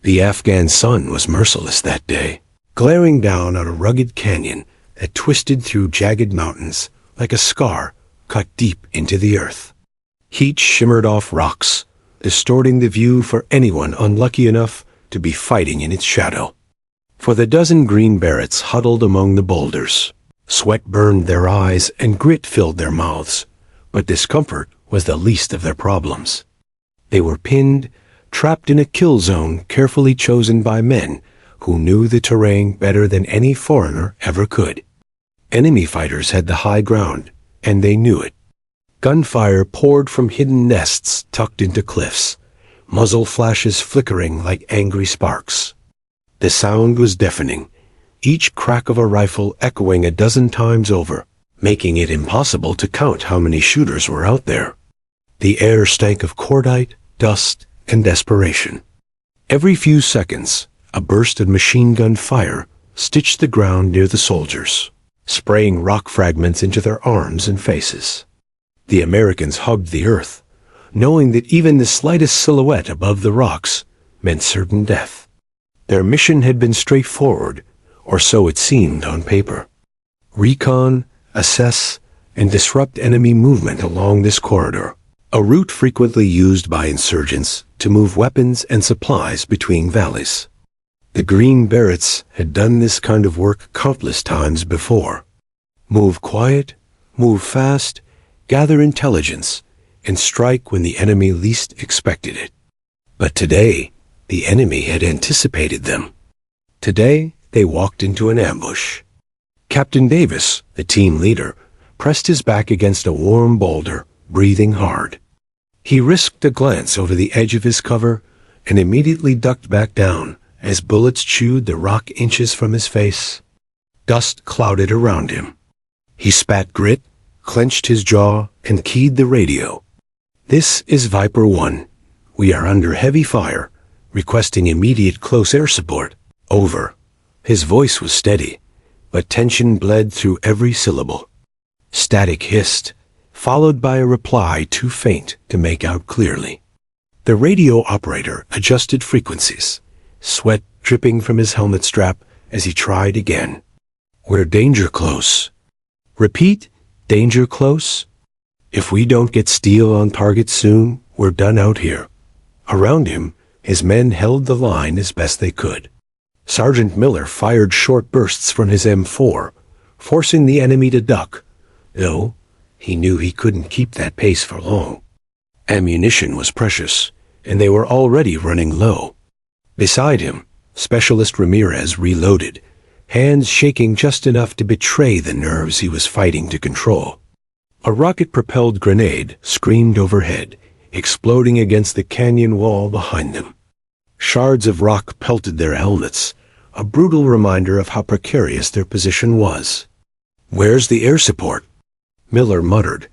The Afghan sun was merciless that day, glaring down on a rugged canyon that twisted through jagged mountains like a scar cut deep into the earth. Heat shimmered off rocks, distorting the view for anyone unlucky enough to be fighting in its shadow. For the dozen green berets huddled among the boulders, sweat burned their eyes and grit filled their mouths, but discomfort was the least of their problems. They were pinned, trapped in a kill zone carefully chosen by men who knew the terrain better than any foreigner ever could. Enemy fighters had the high ground, and they knew it. Gunfire poured from hidden nests tucked into cliffs, muzzle flashes flickering like angry sparks. The sound was deafening, each crack of a rifle echoing a dozen times over, making it impossible to count how many shooters were out there. The air stank of cordite, dust, and desperation. Every few seconds, a burst of machine gun fire stitched the ground near the soldiers, spraying rock fragments into their arms and faces. The Americans hugged the earth, knowing that even the slightest silhouette above the rocks meant certain death. Their mission had been straightforward, or so it seemed on paper. Recon, assess, and disrupt enemy movement along this corridor, a route frequently used by insurgents to move weapons and supplies between valleys. The Green Berets had done this kind of work countless times before. Move quiet, move fast, gather intelligence, and strike when the enemy least expected it. But today, the enemy had anticipated them. Today, they walked into an ambush. Captain Davis, the team leader, pressed his back against a warm boulder, breathing hard. He risked a glance over the edge of his cover and immediately ducked back down as bullets chewed the rock inches from his face. Dust clouded around him. He spat grit, clenched his jaw, and keyed the radio. "This is Viper 1. We are under heavy fire, requesting immediate close air support. Over." His voice was steady, but tension bled through every syllable. Static hissed, followed by a reply too faint to make out clearly. The radio operator adjusted frequencies, sweat dripping from his helmet strap as he tried again. "We're danger close." "Repeat, danger close." "If we don't get steel on target soon, we're done out here." Around him, his men held the line as best they could. Sergeant Miller fired short bursts from his M4, forcing the enemy to duck, though he knew he couldn't keep that pace for long. Ammunition was precious, and they were already running low. Beside him, Specialist Ramirez reloaded, hands shaking just enough to betray the nerves he was fighting to control. A rocket-propelled grenade screamed overhead, exploding against the canyon wall behind them. Shards of rock pelted their helmets, a brutal reminder of how precarious their position was. "Where's the air support?" Miller muttered,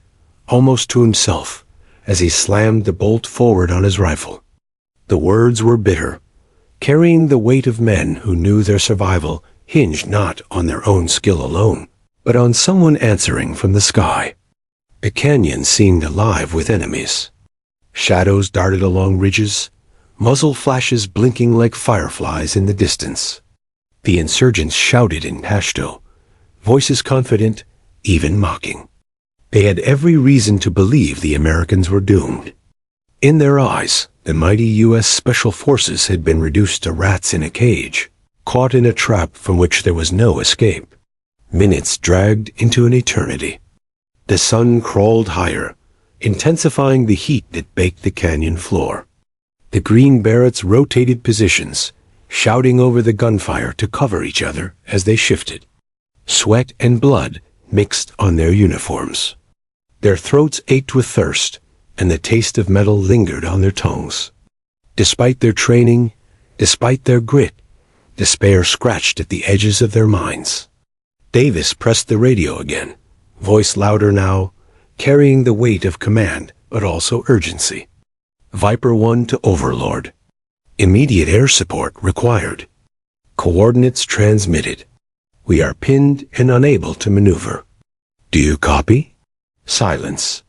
almost to himself, as he slammed the bolt forward on his rifle. The words were bitter, carrying the weight of men who knew their survival hinged not on their own skill alone, but on someone answering from the sky. The canyon seemed alive with enemies. Shadows darted along ridges, muzzle flashes blinking like fireflies in the distance. The insurgents shouted in Pashto, voices confident, even mocking. They had every reason to believe the Americans were doomed. In their eyes, the mighty U.S. Special Forces had been reduced to rats in a cage, caught in a trap from which there was no escape. Minutes dragged into an eternity. The sun crawled higher, intensifying the heat that baked the canyon floor. The Green Berets rotated positions, shouting over the gunfire to cover each other as they shifted. Sweat and blood mixed on their uniforms. Their throats ached with thirst, and the taste of metal lingered on their tongues. Despite their training, despite their grit, despair scratched at the edges of their minds. Davis pressed the radio again, voice louder now, carrying the weight of command, but also urgency. Viper 1 to Overlord. Immediate air support required. Coordinates transmitted. We are pinned and unable to maneuver. Do you copy? Silence.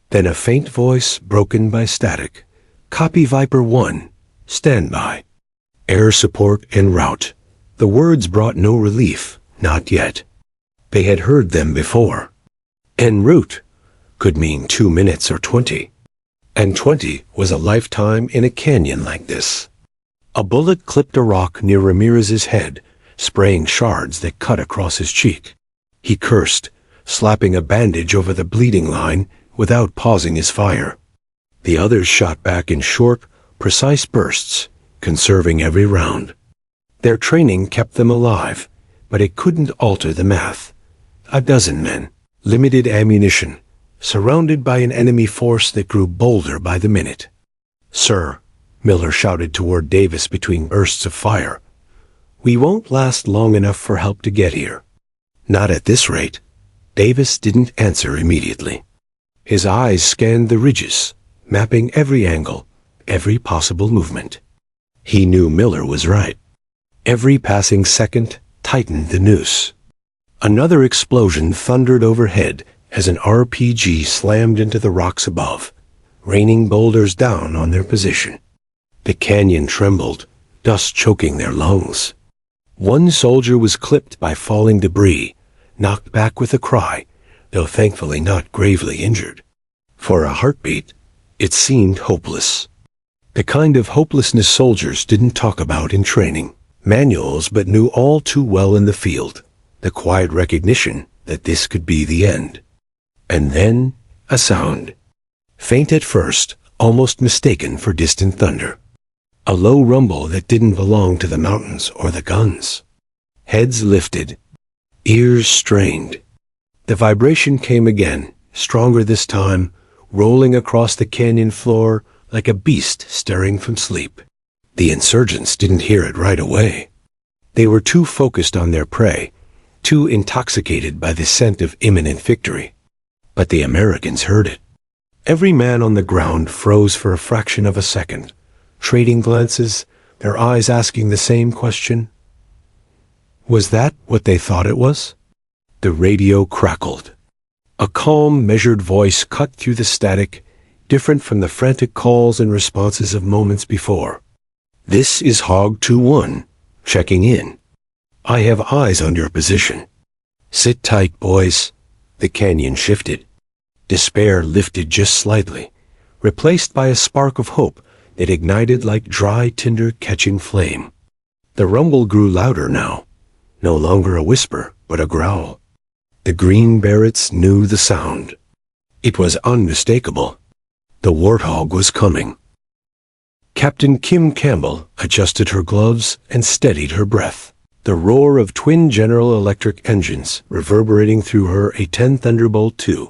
Then a faint voice broken by static. Copy Viper 1. Stand by. Air support en route. The words brought no relief, not yet. They had heard them before. En route could mean 2 minutes or 20. And 20 was a lifetime in a canyon like this. A bullet clipped a rock near Ramirez's head, spraying shards that cut across his cheek. He cursed, slapping a bandage over the bleeding line without pausing his fire. The others shot back in short, precise bursts, conserving every round. Their training kept them alive, but it couldn't alter the math. 12 men, limited ammunition, surrounded by an enemy force that grew bolder by the minute. "Sir," Miller shouted toward Davis between bursts of fire, "we won't last long enough for help to get here." "Not at this rate." Davis didn't answer immediately. His eyes scanned the ridges, mapping every angle, every possible movement. He knew Miller was right. Every passing second tightened the noose. Another explosion thundered overhead as an RPG slammed into the rocks above, raining boulders down on their position. The canyon trembled, dust choking their lungs. One soldier was clipped by falling debris, knocked back with a cry, though thankfully not gravely injured. For a heartbeat, it seemed hopeless. The kind of hopelessness soldiers didn't talk about in training manuals but knew all too well in the field, the quiet recognition that this could be the end. And then a sound. Faint at first, almost mistaken for distant thunder. A low rumble that didn't belong to the mountains or the guns. Heads lifted, ears strained. The vibration came again, stronger this time, rolling across the canyon floor like a beast stirring from sleep. The insurgents didn't hear it right away. They were too focused on their prey, too intoxicated by the scent of imminent victory. But the Americans heard it. Every man on the ground froze for a fraction of a second, trading glances, their eyes asking the same question. Was that what they thought it was? The radio crackled. A calm, measured voice cut through the static, different from the frantic calls and responses of moments before. "This is Hog 2-1, checking in. I have eyes on your position. Sit tight, boys." The canyon shifted. Despair lifted just slightly, replaced by a spark of hope that ignited like dry tinder catching flame. The rumble grew louder now, no longer a whisper, but a growl. The green Berets knew the sound. It was unmistakable. The warthog was coming. Captain Kim Campbell adjusted her gloves and steadied her breath. The roar of twin General Electric engines reverberating through her A-10 Thunderbolt II.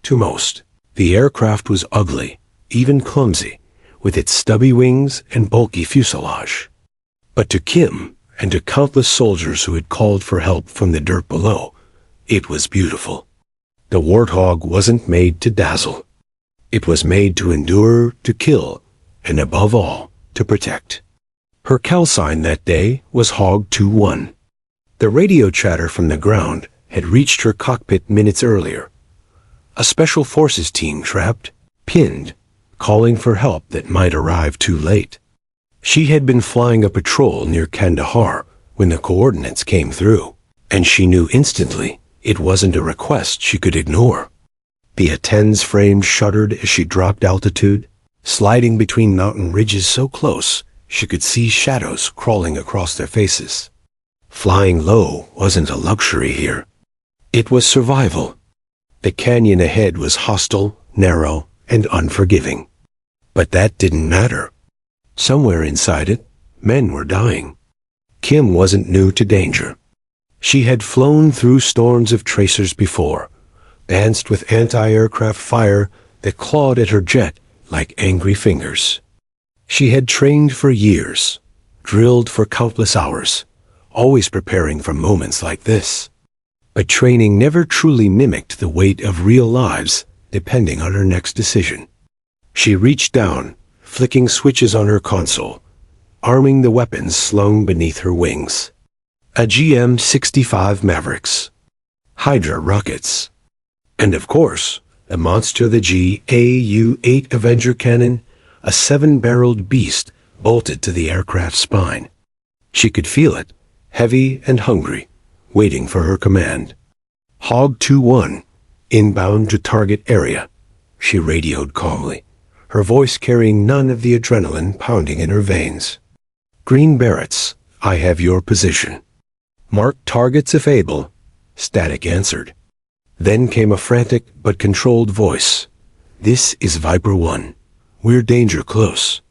To most, the aircraft was ugly, even clumsy, with its stubby wings and bulky fuselage. But to Kim, and to countless soldiers who had called for help from the dirt below, it was beautiful. The warthog wasn't made to dazzle. It was made to endure, to kill, and above all, to protect. Her call sign that day was Hog 2-1. The radio chatter from the ground had reached her cockpit minutes earlier. A special forces team trapped, pinned, calling for help that might arrive too late. She had been flying a patrol near Kandahar when the coordinates came through, and she knew instantly it wasn't a request she could ignore. The A-10's frame shuddered as she dropped altitude, sliding between mountain ridges so close she could see shadows crawling across their faces. Flying low wasn't a luxury here. It was survival. The canyon ahead was hostile, narrow, and unforgiving. But that didn't matter. Somewhere inside it, men were dying. Kim wasn't new to danger. She had flown through storms of tracers before, danced with anti-aircraft fire that clawed at her jet like angry fingers. She had trained for years, drilled for countless hours, always preparing for moments like this. But training never truly mimicked the weight of real lives depending on her next decision. She reached down, flicking switches on her console, arming the weapons slung beneath her wings. A GM-65 Mavericks, Hydra rockets, and of course, a monster the GAU-8 Avenger cannon, a 7-barreled beast bolted to the aircraft's spine. She could feel it, heavy and hungry, waiting for her command. Hog 2-1, inbound to target area, she radioed calmly, her voice carrying none of the adrenaline pounding in her veins. Green Berets, I have your position. Mark targets if able, Static answered. Then came a frantic but controlled voice. This is Viper 1. We're danger close.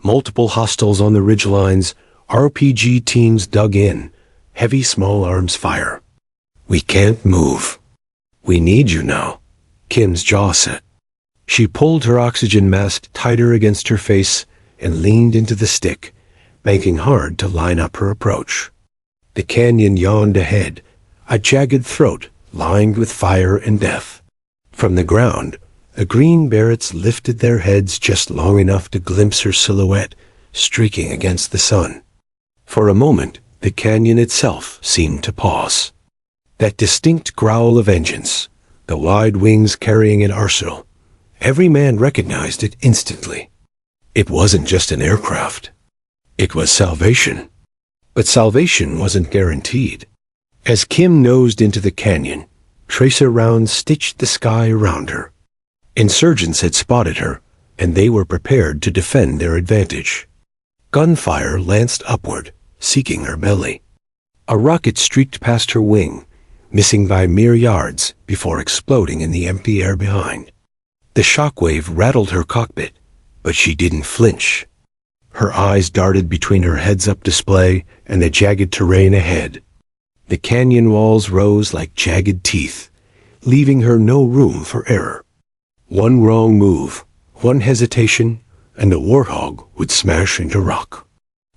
Multiple hostiles on the ridgelines, RPG teams dug in, heavy small arms fire. We can't move. We need you now, Kim's jaw set. She pulled her oxygen mask tighter against her face and leaned into the stick, banking hard to line up her approach. The canyon yawned ahead, a jagged throat lined with fire and death. From the ground, the Green Berets lifted their heads just long enough to glimpse her silhouette streaking against the sun. For a moment, the canyon itself seemed to pause. That distinct growl of engines, the wide wings carrying an arsenal, every man recognized it instantly. It wasn't just an aircraft. It was salvation. But salvation wasn't guaranteed. As Kim nosed into the canyon, tracer rounds stitched the sky around her. Insurgents had spotted her, and they were prepared to defend their advantage. Gunfire lanced upward, seeking her belly. A rocket streaked past her wing, missing by mere yards before exploding in the empty air behind. The shockwave rattled her cockpit, but she didn't flinch. Her eyes darted between her heads-up display and the jagged terrain ahead. The canyon walls rose like jagged teeth, leaving her no room for error. One wrong move, one hesitation, and the warthog would smash into rock.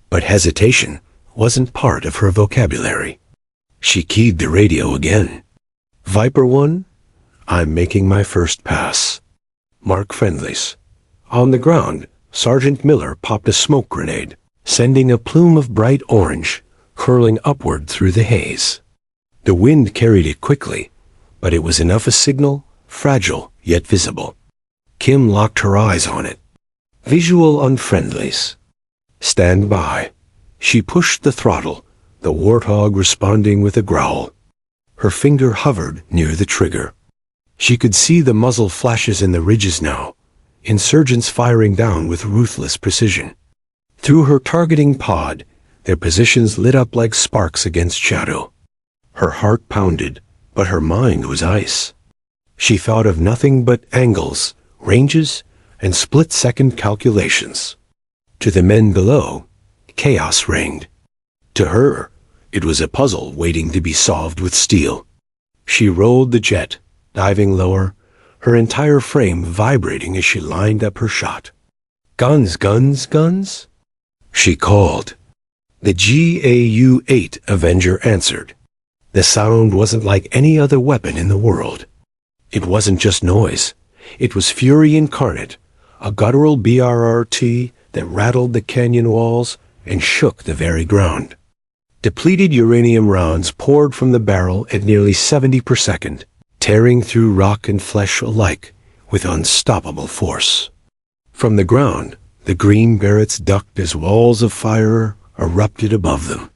But hesitation wasn't part of her vocabulary. She keyed the radio again. Viper 1, I'm making my first pass. Mark friendlies. On the ground, Sergeant Miller popped a smoke grenade, sending a plume of bright orange curling upward through the haze. The wind carried it quickly, but it was enough a signal, fragile yet visible. Kim locked her eyes on it. Visual unfriendlies. Stand by. She pushed the throttle, the warthog responding with a growl. Her finger hovered near the trigger. She could see the muzzle flashes in the ridges now, insurgents firing down with ruthless precision. Through her targeting pod, their positions lit up like sparks against shadow. Her heart pounded, but her mind was ice. She thought of nothing but angles, ranges, and split-second calculations. To the men below, chaos reigned. To her, it was a puzzle waiting to be solved with steel. She rolled the jet, diving lower, her entire frame vibrating as she lined up her shot. Guns, guns, guns? She called. The GAU-8 Avenger answered. The sound wasn't like any other weapon in the world. It wasn't just noise. It was fury incarnate, a guttural BRRT that rattled the canyon walls and shook the very ground. Depleted uranium rounds poured from the barrel at nearly 70 per second, tearing through rock and flesh alike with unstoppable force. From the ground, the Green Berets ducked as walls of fire erupted above them.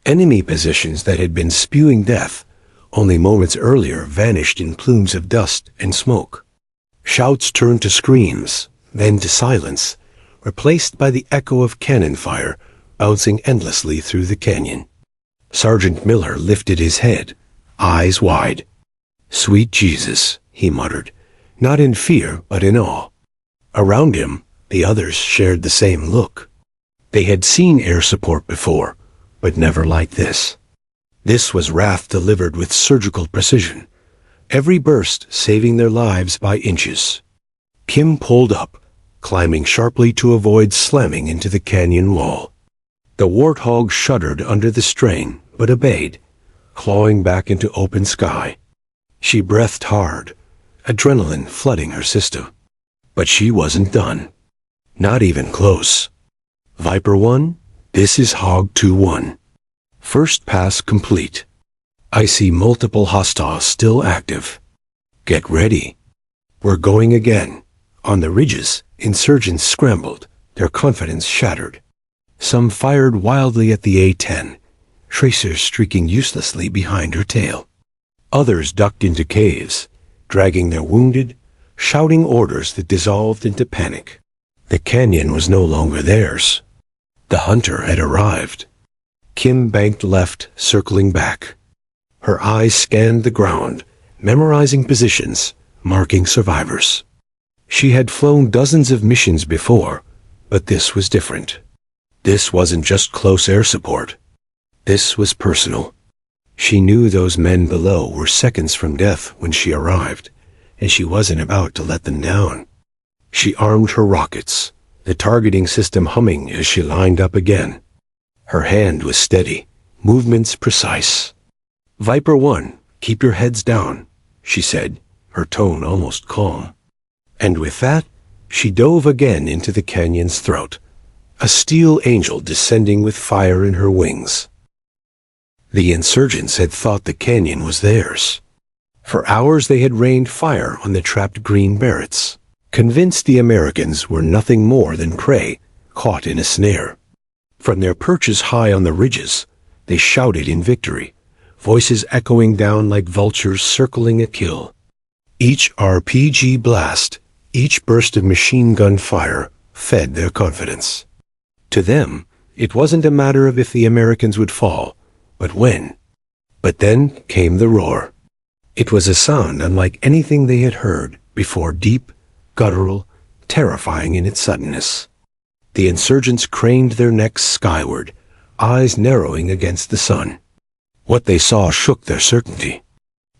Enemy positions that had been spewing death only moments earlier vanished in plumes of dust and smoke. Shouts turned to screams, then to silence, replaced by the echo of cannon fire bouncing endlessly through the canyon. Sergeant Miller lifted his head, eyes wide. "Sweet Jesus," he muttered, not in fear but in awe. Around him, the others shared the same look. They had seen air support before, but never like this. This was wrath delivered with surgical precision, every burst saving their lives by inches. Kim pulled up, climbing sharply to avoid slamming into the canyon wall. The warthog shuddered under the strain, but obeyed, clawing back into open sky. She breathed hard, adrenaline flooding her system. But she wasn't done. Not even close. Viper 1, this is Hog 2-1. First pass complete. I see multiple hostiles still active. Get ready. We're going again. On the ridges, insurgents scrambled, their confidence shattered. Some fired wildly at the A-10, tracers streaking uselessly behind her tail. Others ducked into caves, dragging their wounded, shouting orders that dissolved into panic. The canyon was no longer theirs. The hunter had arrived. Kim banked left, circling back. Her eyes scanned the ground, memorizing positions, marking survivors. She had flown dozens of missions before, but this was different. This wasn't just close air support. This was personal. She knew those men below were seconds from death when she arrived, and she wasn't about to let them down. She armed her rockets, the targeting system humming as she lined up again. Her hand was steady, movements precise. "Viper 1, keep your heads down," she said, her tone almost calm. And with that, she dove again into the canyon's throat, a steel angel descending with fire in her wings. The insurgents had thought the canyon was theirs. For hours they had rained fire on the trapped green Berets, convinced the Americans were nothing more than prey caught in a snare. From their perches high on the ridges, they shouted in victory, voices echoing down like vultures circling a kill. Each RPG blast, each burst of machine gun fire, fed their confidence. To them, it wasn't a matter of if the Americans would fall, but when. But then came the roar. It was a sound unlike anything they had heard before, deep, guttural, terrifying in its suddenness. The insurgents craned their necks skyward, eyes narrowing against the sun. What they saw shook their certainty.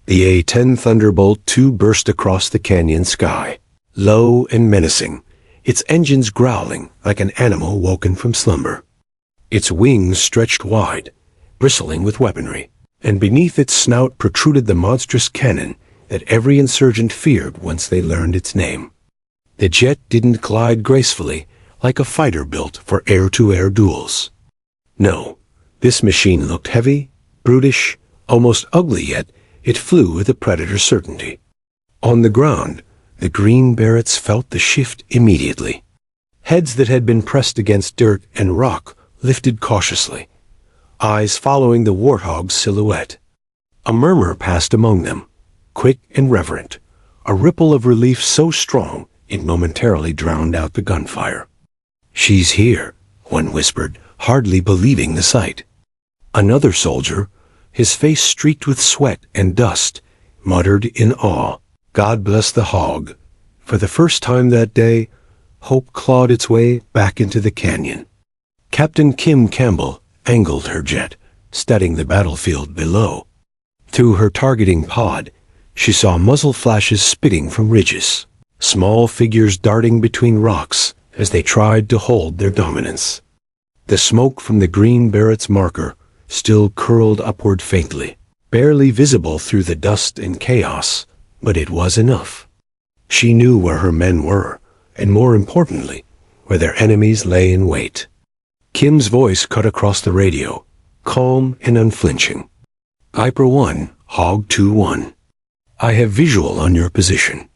The A-10 Thunderbolt II burst across the canyon sky, low and menacing, its engines growling like an animal woken from slumber. Its wings stretched wide, bristling with weaponry, and beneath its snout protruded the monstrous cannon that every insurgent feared once they learned its name. The jet didn't glide gracefully like a fighter built for air-to-air duels. No, this machine looked heavy, brutish, almost ugly, yet it flew with a predator's certainty. On the ground, the green Berets felt the shift immediately. Heads that had been pressed against dirt and rock lifted cautiously, eyes following the warthog's silhouette. A murmur passed among them, quick and reverent, a ripple of relief so strong it momentarily drowned out the gunfire. "She's here," one whispered, hardly believing the sight. Another soldier, his face streaked with sweat and dust, muttered in awe, "God bless the hog." For the first time that day, hope clawed its way back into the canyon. Captain Kim Campbell angled her jet, studying the battlefield below. Through her targeting pod, she saw muzzle flashes spitting from ridges, small figures darting between rocks as they tried to hold their dominance. The smoke from the green Berets marker still curled upward faintly, barely visible through the dust and chaos, but it was enough. She knew where her men were, and more importantly, where their enemies lay in wait. Kim's voice cut across the radio, calm and unflinching. "Viper 1, Hog 2-1. I have visual on your position.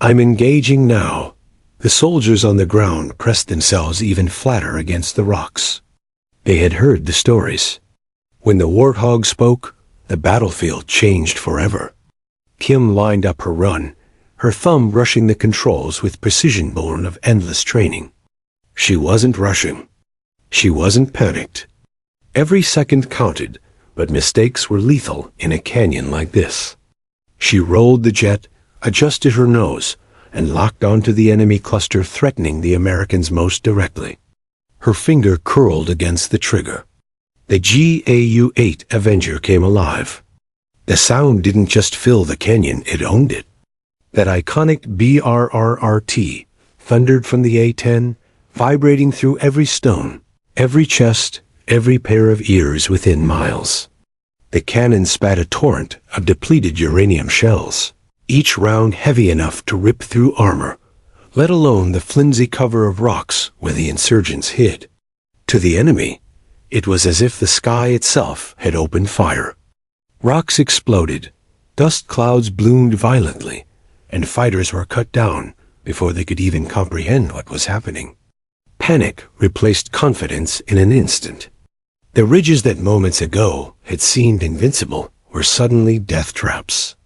I'm engaging now." The soldiers on the ground pressed themselves even flatter against the rocks. They had heard the stories. When the warthog spoke, the battlefield changed forever. Kim lined up her run, her thumb rushing the controls with precision born of endless training. She wasn't rushing. She wasn't panicked. Every second counted, but mistakes were lethal in a canyon like this. She rolled the jet, adjusted her nose, and locked onto the enemy cluster threatening the Americans most directly. Her finger curled against the trigger. The GAU-8 Avenger came alive. The sound didn't just fill the canyon, it owned it. That iconic BRRRT thundered from the A-10, vibrating through every stone, every chest, every pair of ears within miles. The cannon spat a torrent of depleted uranium shells, each round heavy enough to rip through armor, let alone the flimsy cover of rocks where the insurgents hid. To the enemy, it was as if the sky itself had opened fire. Rocks exploded, dust clouds bloomed violently, and fighters were cut down before they could even comprehend what was happening. Panic replaced confidence in an instant. The ridges that moments ago had seemed invincible were suddenly death traps.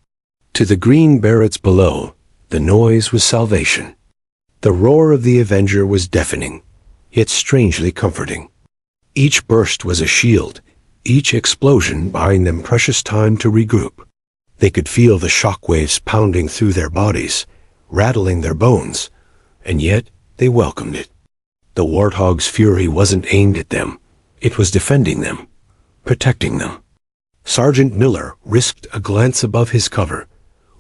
To the green Berets below, the noise was salvation. The roar of the Avenger was deafening, yet strangely comforting. Each burst was a shield, each explosion buying them precious time to regroup. They could feel the shock waves pounding through their bodies, rattling their bones, and yet they welcomed it. The Warthog's fury wasn't aimed at them. It was defending them, protecting them. Sergeant Miller risked a glance above his cover,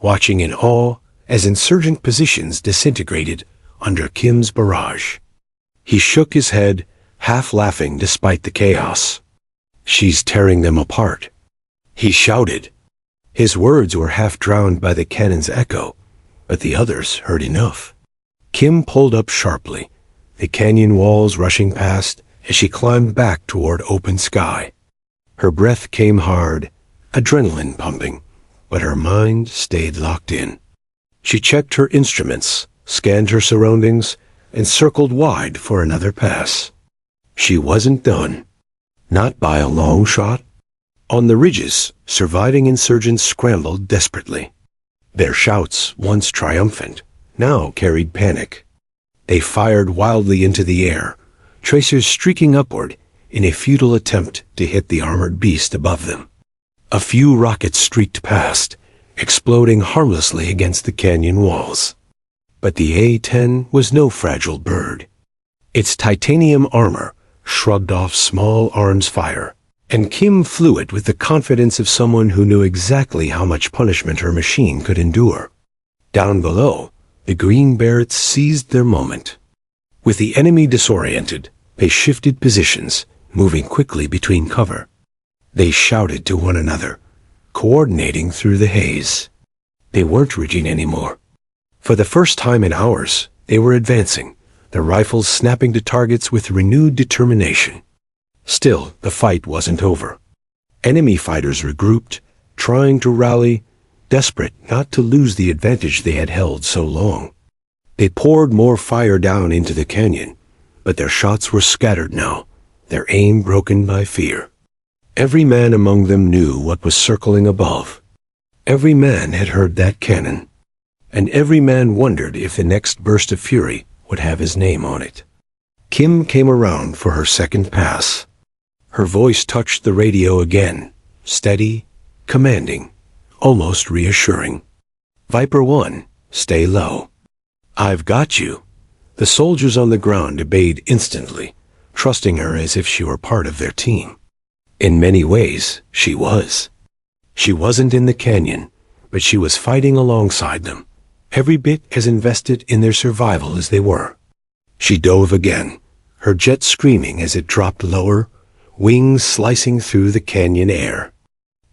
watching in awe as insurgent positions disintegrated under Kim's barrage. He shook his head, half laughing despite the chaos. "She's tearing them apart," he shouted. His words were half drowned by the cannon's echo, but the others heard enough. Kim pulled up sharply, the canyon walls rushing past as she climbed back toward open sky. Her breath came hard, adrenaline pumping, but her mind stayed locked in. She checked her instruments, scanned her surroundings, and circled wide for another pass. She wasn't done. Not by a long shot. On the ridges, surviving insurgents scrambled desperately. Their shouts, once triumphant, now carried panic. They fired wildly into the air, tracers streaking upward in a futile attempt to hit the armored beast above them. A few rockets streaked past, exploding harmlessly against the canyon walls. But the A-10 was no fragile bird. Its titanium armor shrugged off small arms fire, and Kim flew it with the confidence of someone who knew exactly how much punishment her machine could endure. Down below, the Green Berets seized their moment. With the enemy disoriented, they shifted positions, moving quickly between cover. They shouted to one another, coordinating through the haze. They weren't retreating anymore. For the first time in hours, they were advancing, their rifles snapping to targets with renewed determination. Still, the fight wasn't over. Enemy fighters regrouped, trying to rally, desperate not to lose the advantage they had held so long. They poured more fire down into the canyon, but their shots were scattered now, their aim broken by fear. Every man among them knew what was circling above. Every man had heard that cannon, and every man wondered if the next burst of fury would have his name on it. Kim came around for her second pass. Her voice touched the radio again, steady, commanding, almost reassuring. "Viper 1, stay low. I've got you." The soldiers on the ground obeyed instantly, trusting her as if she were part of their team. In many ways, she was. She wasn't in the canyon, but she was fighting alongside them, every bit as invested in their survival as they were. She dove again, her jet screaming as it dropped lower, wings slicing through the canyon air.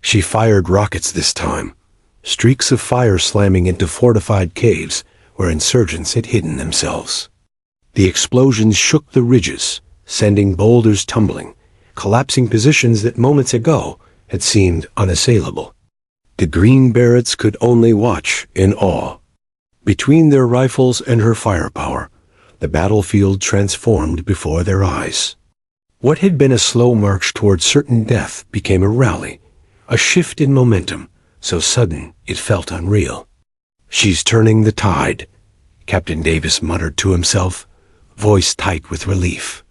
She fired rockets this time, streaks of fire slamming into fortified caves where insurgents had hidden themselves. The explosions shook the ridges, sending boulders tumbling, collapsing positions that moments ago had seemed unassailable. The Green Berets could only watch in awe. Between their rifles and her firepower, the battlefield transformed before their eyes. What had been a slow march toward certain death became a rally, a shift in momentum, so sudden it felt unreal. "She's turning the tide," Captain Davis muttered to himself, voice tight with relief.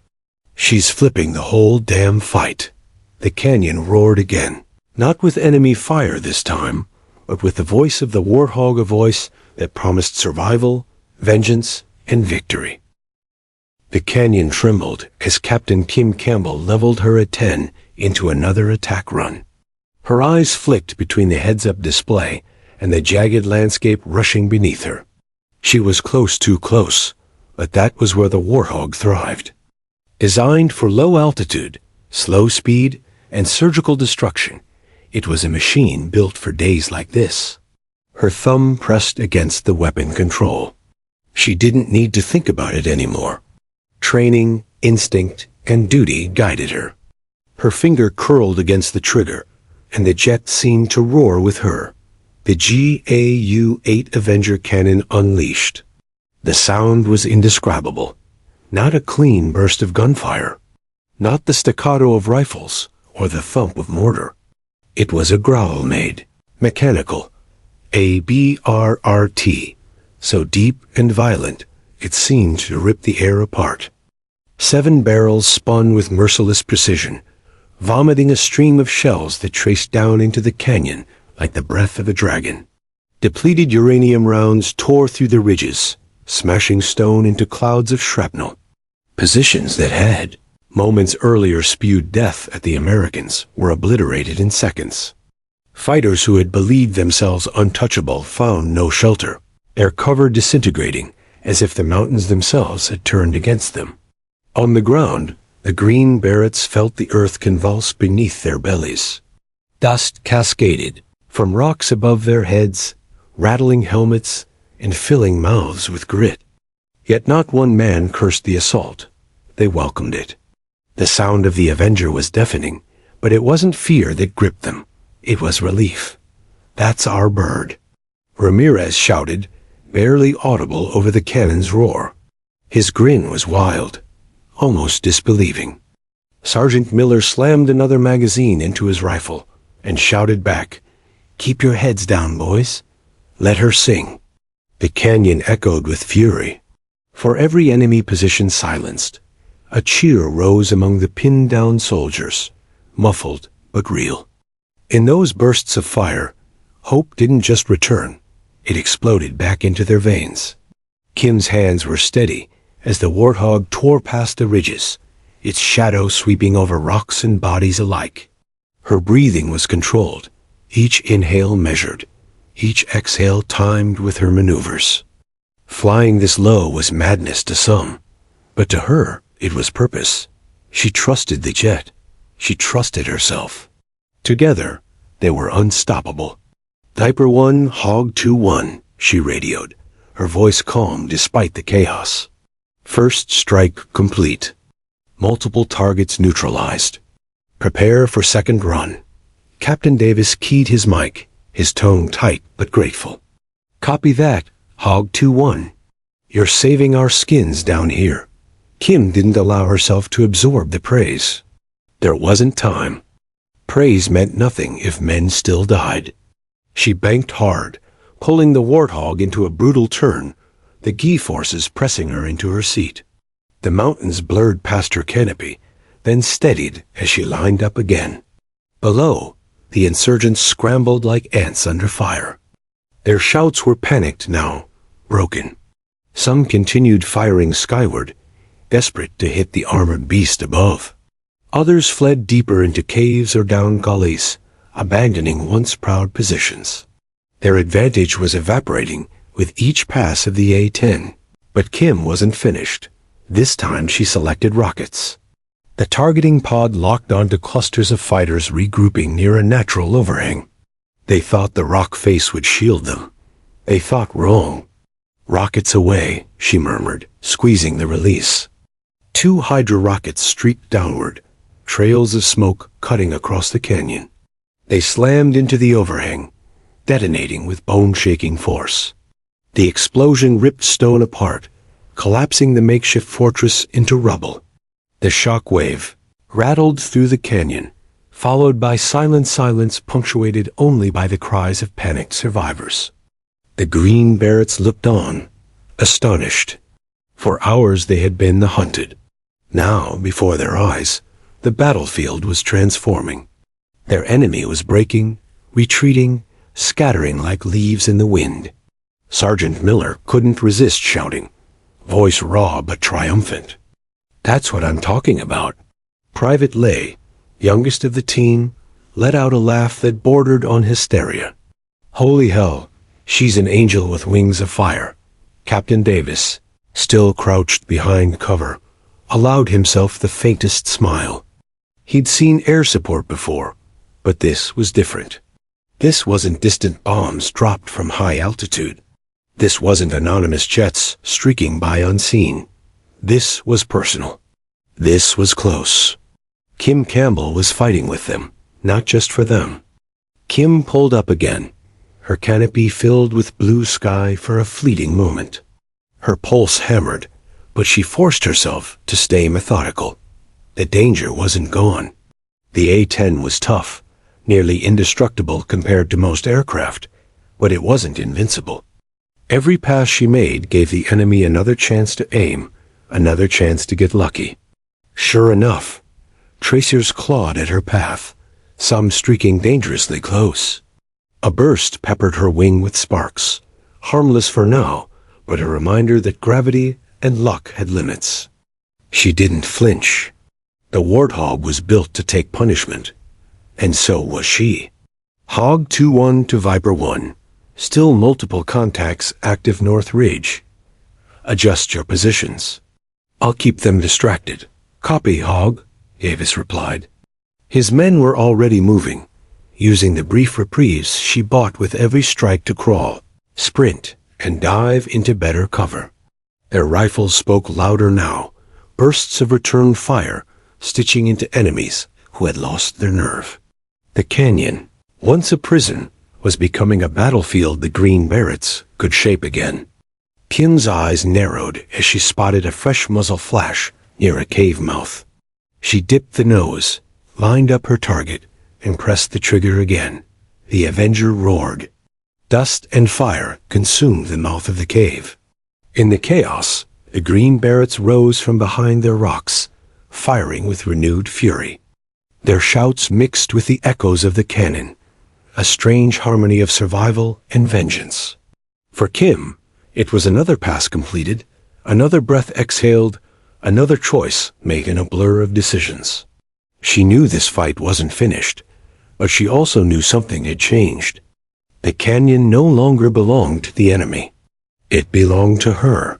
"She's flipping the whole damn fight." The canyon roared again, not with enemy fire this time, but with the voice of the warthog, a voice that promised survival, vengeance, and victory. The canyon trembled as Captain Kim Campbell leveled her A-10 into another attack run. Her eyes flicked between the heads-up display and the jagged landscape rushing beneath her. She was close, too close, but that was where the warthog thrived. Designed for low altitude, slow speed, and surgical destruction, it was a machine built for days like this. Her thumb pressed against the weapon control. She didn't need to think about it anymore. Training, instinct, and duty guided her. Her finger curled against the trigger, and the jet seemed to roar with her. The GAU-8 Avenger cannon unleashed. The sound was indescribable, Not a clean burst of gunfire. Not the staccato of rifles or the thump of mortar. It was a growl made, mechanical, a BRRT, so deep and violent it seemed to rip the air apart. 7 barrels spun with merciless precision, vomiting a stream of shells that traced down into the canyon like the breath of a dragon. Depleted uranium rounds tore through the ridges, smashing stone into clouds of shrapnel. Positions that had, moments earlier, spewed death at the Americans were obliterated in seconds. Fighters who had believed themselves untouchable found no shelter, their cover disintegrating as if the mountains themselves had turned against them. On the ground, the green Berets felt the earth convulse beneath their bellies. Dust cascaded from rocks above their heads, rattling helmets and filling mouths with grit. Yet not one man cursed the assault. They welcomed it. The sound of the Avenger was deafening, but it wasn't fear that gripped them. It was relief. "That's our bird," Ramirez shouted, barely audible over the cannon's roar. His grin was wild, almost disbelieving. Sergeant Miller slammed another magazine into his rifle and shouted back, "Keep your heads down, boys. Let her sing." The canyon echoed with fury. For every enemy position silenced, a cheer rose among the pinned-down soldiers, muffled but real. In those bursts of fire, hope didn't just return, it exploded back into their veins. Kim's hands were steady as the warthog tore past the ridges, its shadow sweeping over rocks and bodies alike. Her breathing was controlled, each inhale measured, each exhale timed with her maneuvers. Flying this low was madness to some, but to her it was purpose. She trusted the jet. She trusted herself. Together, they were unstoppable. "Diaper 1, Hog 2-1, she radioed, her voice calm despite the chaos. "First strike complete. Multiple targets neutralized. Prepare for second run." Captain Davis keyed his mic, his tone tight but grateful. "Copy that, Hog 2-1. You're saving our skins down here." Kim didn't allow herself to absorb the praise. There wasn't time. Praise meant nothing if men still died. She banked hard, pulling the warthog into a brutal turn, the gi forces pressing her into her seat. The mountains blurred past her canopy, then steadied as she lined up again. Below, the insurgents scrambled like ants under fire. Their shouts were panicked now, broken. Some continued firing skyward, desperate to hit the armored beast above. Others fled deeper into caves or down gullies, abandoning once proud positions. Their advantage was evaporating with each pass of the A-10. But Kim wasn't finished. This time she selected rockets. The targeting pod locked onto clusters of fighters regrouping near a natural overhang. They thought the rock face would shield them. They thought wrong. "Rockets away," she murmured, squeezing the release. 2 Hydra rockets streaked downward, trails of smoke cutting across the canyon. They slammed into the overhang, detonating with bone-shaking force. The explosion ripped stone apart, collapsing the makeshift fortress into rubble. The shock wave rattled through the canyon, followed by silence punctuated only by the cries of panicked survivors. The green Berets looked on, astonished. For hours they had been the hunted. Now, before their eyes, the battlefield was transforming. Their enemy was breaking, retreating, scattering like leaves in the wind. Sergeant Miller couldn't resist shouting, voice raw but triumphant. "That's what I'm talking about." Private Lay, youngest of the team, let out a laugh that bordered on hysteria. "Holy hell, she's an angel with wings of fire." Captain Davis, still crouched behind cover, allowed himself the faintest smile. He'd seen air support before, but this was different. This wasn't distant bombs dropped from high altitude. This wasn't anonymous jets streaking by unseen. This was personal. This was close. Kim Campbell was fighting with them, not just for them. Kim pulled up again, her canopy filled with blue sky for a fleeting moment. Her pulse hammered, but she forced herself to stay methodical. The danger wasn't gone. The A-10 was tough, nearly indestructible compared to most aircraft, but it wasn't invincible. Every pass she made gave the enemy another chance to aim, another chance to get lucky. Sure enough, tracers clawed at her path, some streaking dangerously close. A burst peppered her wing with sparks, harmless for now, but a reminder that gravity and luck had limits. She didn't flinch. The Warthog was built to take punishment, and so was she. Hog 2-1 to Viper 1. Still multiple contacts active North Ridge. Adjust your positions. I'll keep them distracted. Copy, Hog, Avis replied. His men were already moving, using the brief reprieves she bought with every strike to crawl, sprint, and dive into better cover. Their rifles spoke louder now, bursts of return fire stitching into enemies who had lost their nerve. The canyon, once a prison, was becoming a battlefield the Green Berets could shape again. Kim's eyes narrowed as she spotted a fresh muzzle flash near a cave mouth. She dipped the nose, lined up her target, and pressed the trigger again. The Avenger roared. Dust and fire consumed the mouth of the cave. In the chaos, the Green Berets rose from behind their rocks, firing with renewed fury. Their shouts mixed with the echoes of the cannon, a strange harmony of survival and vengeance. For Kim, it was another pass completed, another breath exhaled, another choice made in a blur of decisions. She knew this fight wasn't finished, but she also knew something had changed. The canyon no longer belonged to the enemy. It belonged to her.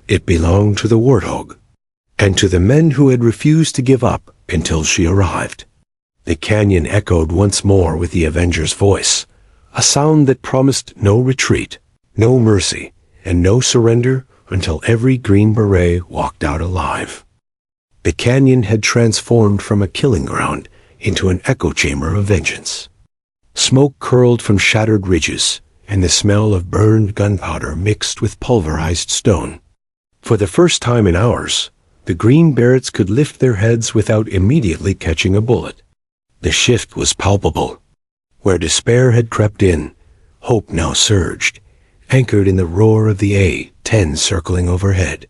It belonged to the Warthog, and to the men who had refused to give up until she arrived. The canyon echoed once more with the Avenger's voice, a sound that promised no retreat, no mercy, and no surrender until every Green Beret walked out alive. The canyon had transformed from a killing ground into an echo chamber of vengeance. Smoke curled from shattered ridges, and the smell of burned gunpowder mixed with pulverized stone. For the first time in hours, the Green Berets could lift their heads without immediately catching a bullet. The shift was palpable. Where despair had crept in, hope now surged, anchored in the roar of the A-10 circling overhead.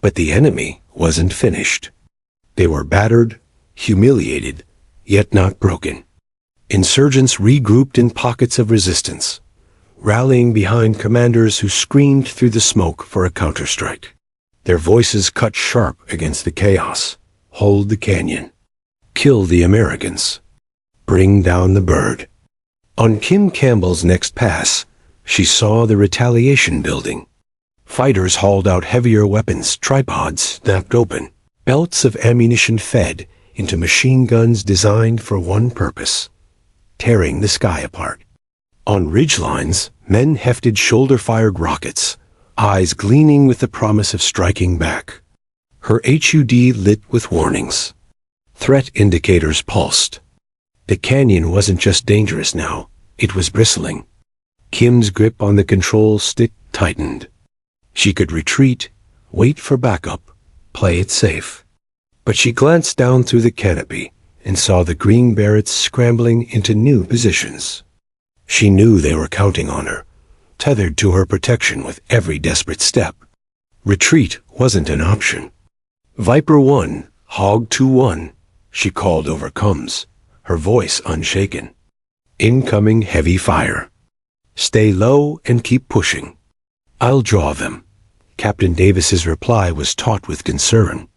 But the enemy wasn't finished. They were battered, humiliated, yet not broken. Insurgents regrouped in pockets of resistance, rallying behind commanders who screamed through the smoke for a counterstrike. Their voices cut sharp against the chaos. Hold the canyon. Kill the Americans. Bring down the bird. On Kim Campbell's next pass, she saw the retaliation building. Fighters hauled out heavier weapons, tripods snapped open, belts of ammunition fed into machine guns designed for one purpose: tearing the sky apart. On ridgelines, men hefted shoulder-fired rockets, eyes gleaming with the promise of striking back. Her HUD lit with warnings. Threat indicators pulsed. The canyon wasn't just dangerous now, it was bristling. Kim's grip on the control stick tightened. She could retreat, wait for backup, play it safe. But she glanced down through the canopy and saw the Green Berets scrambling into new positions. She knew they were counting on her, tethered to her protection with every desperate step. Retreat wasn't an option. Viper 1, Hog 2-1, she called over comms, her voice unshaken. Incoming heavy fire. Stay low and keep pushing. I'll draw them. Captain Davis's reply was taut with concern.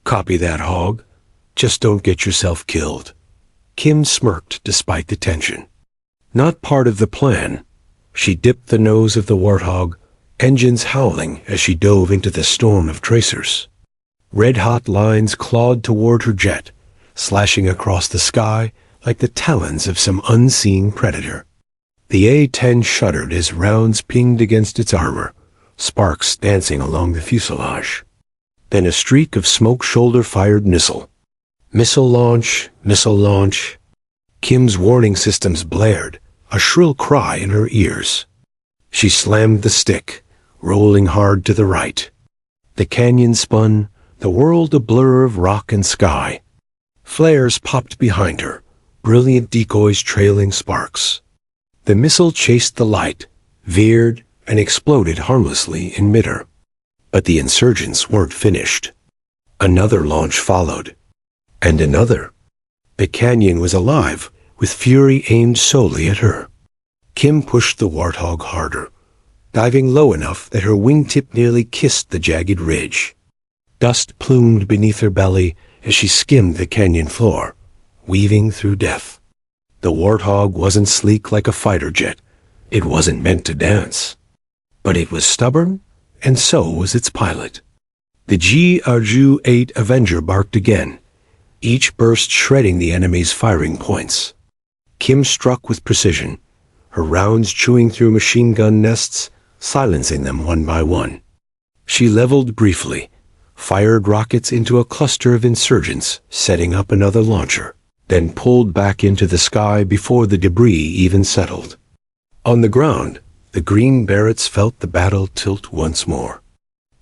Copy that, Hog. Just don't get yourself killed. Kim smirked despite the tension. Not part of the plan. She dipped the nose of the Warthog, engines howling as she dove into the storm of tracers. Red-hot lines clawed toward her jet, slashing across the sky like the talons of some unseen predator. The A-10 shuddered as rounds pinged against its armor, sparks dancing along the fuselage. Then a streak of smoke shoulder-fired missile. Missile launch, missile launch. Kim's warning systems blared, a shrill cry in her ears. She slammed the stick, rolling hard to the right. The canyon spun, the world a blur of rock and sky. Flares popped behind her, brilliant decoys trailing sparks. The missile chased the light, veered, and exploded harmlessly in midair. But the insurgents weren't finished. Another launch followed. And another. The canyon was alive, with fury aimed solely at her. Kim pushed the warthog harder, diving low enough that her wingtip nearly kissed the jagged ridge. Dust plumed beneath her belly as she skimmed the canyon floor, weaving through death. The warthog wasn't sleek like a fighter jet. It wasn't meant to dance. But it was stubborn, and so was its pilot. The G-8 Avenger barked again, each burst shredding the enemy's firing points. Kim struck with precision, her rounds chewing through machine gun nests, silencing them one by one. She leveled briefly, fired rockets into a cluster of insurgents, setting up another launcher, then pulled back into the sky before the debris even settled. On the ground, the green Berets felt the battle tilt once more.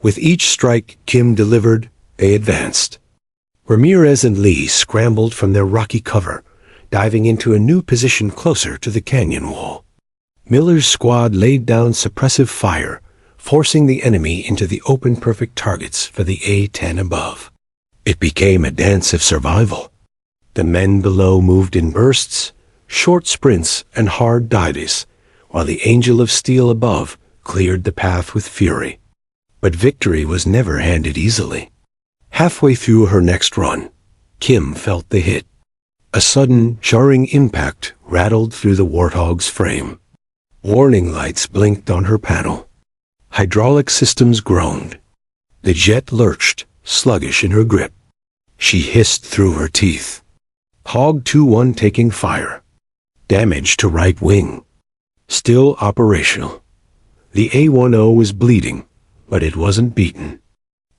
With each strike Kim delivered, they advanced. Ramirez and Lee scrambled from their rocky cover, diving into a new position closer to the canyon wall. Miller's squad laid down suppressive fire, forcing the enemy into the open perfect targets for the A-10 above. It became a dance of survival. The men below moved in bursts, short sprints, and hard dives, while the angel of steel above cleared the path with fury. But victory was never handed easily. Halfway through her next run, Kim felt the hit. A sudden, jarring impact rattled through the warthog's frame. Warning lights blinked on her panel. Hydraulic systems groaned. The jet lurched, sluggish in her grip. She hissed through her teeth. Hog 2-1 taking fire. Damage to right wing. Still operational. The A-10 was bleeding, but it wasn't beaten.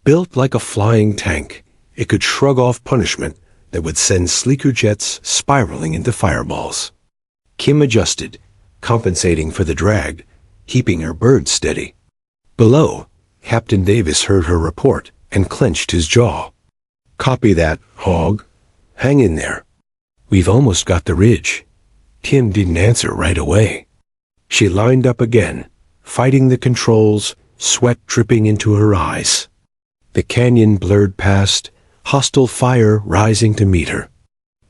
Built like a flying tank, it could shrug off punishment that would send sleeker jets spiraling into fireballs. Kim adjusted, compensating for the drag, keeping her bird steady. Below, Captain Davis heard her report and clenched his jaw. "Copy that, Hog. Hang in there. We've almost got the ridge." Kim didn't answer right away. She lined up again, fighting the controls, sweat dripping into her eyes. The canyon blurred past, hostile fire rising to meet her.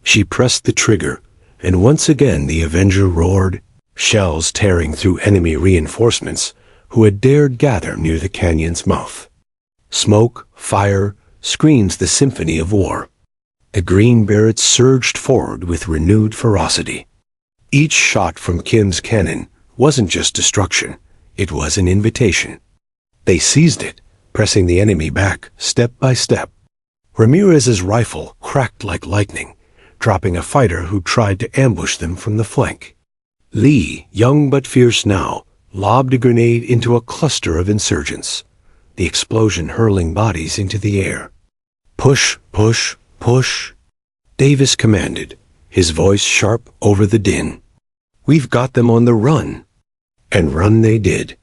She pressed the trigger, and once again the Avenger roared, shells tearing through enemy reinforcements who had dared gather near the canyon's mouth. Smoke, fire, screams the symphony of war. The green Berets surged forward with renewed ferocity. Each shot from Kim's cannon wasn't just destruction, it was an invitation. They seized it, pressing the enemy back step by step. Ramirez's rifle cracked like lightning, dropping a fighter who tried to ambush them from the flank. Lee, young but fierce now, lobbed a grenade into a cluster of insurgents, the explosion hurling bodies into the air. "Push, push, push," Davis commanded, his voice sharp over the din. "We've got them on the run." And run they did.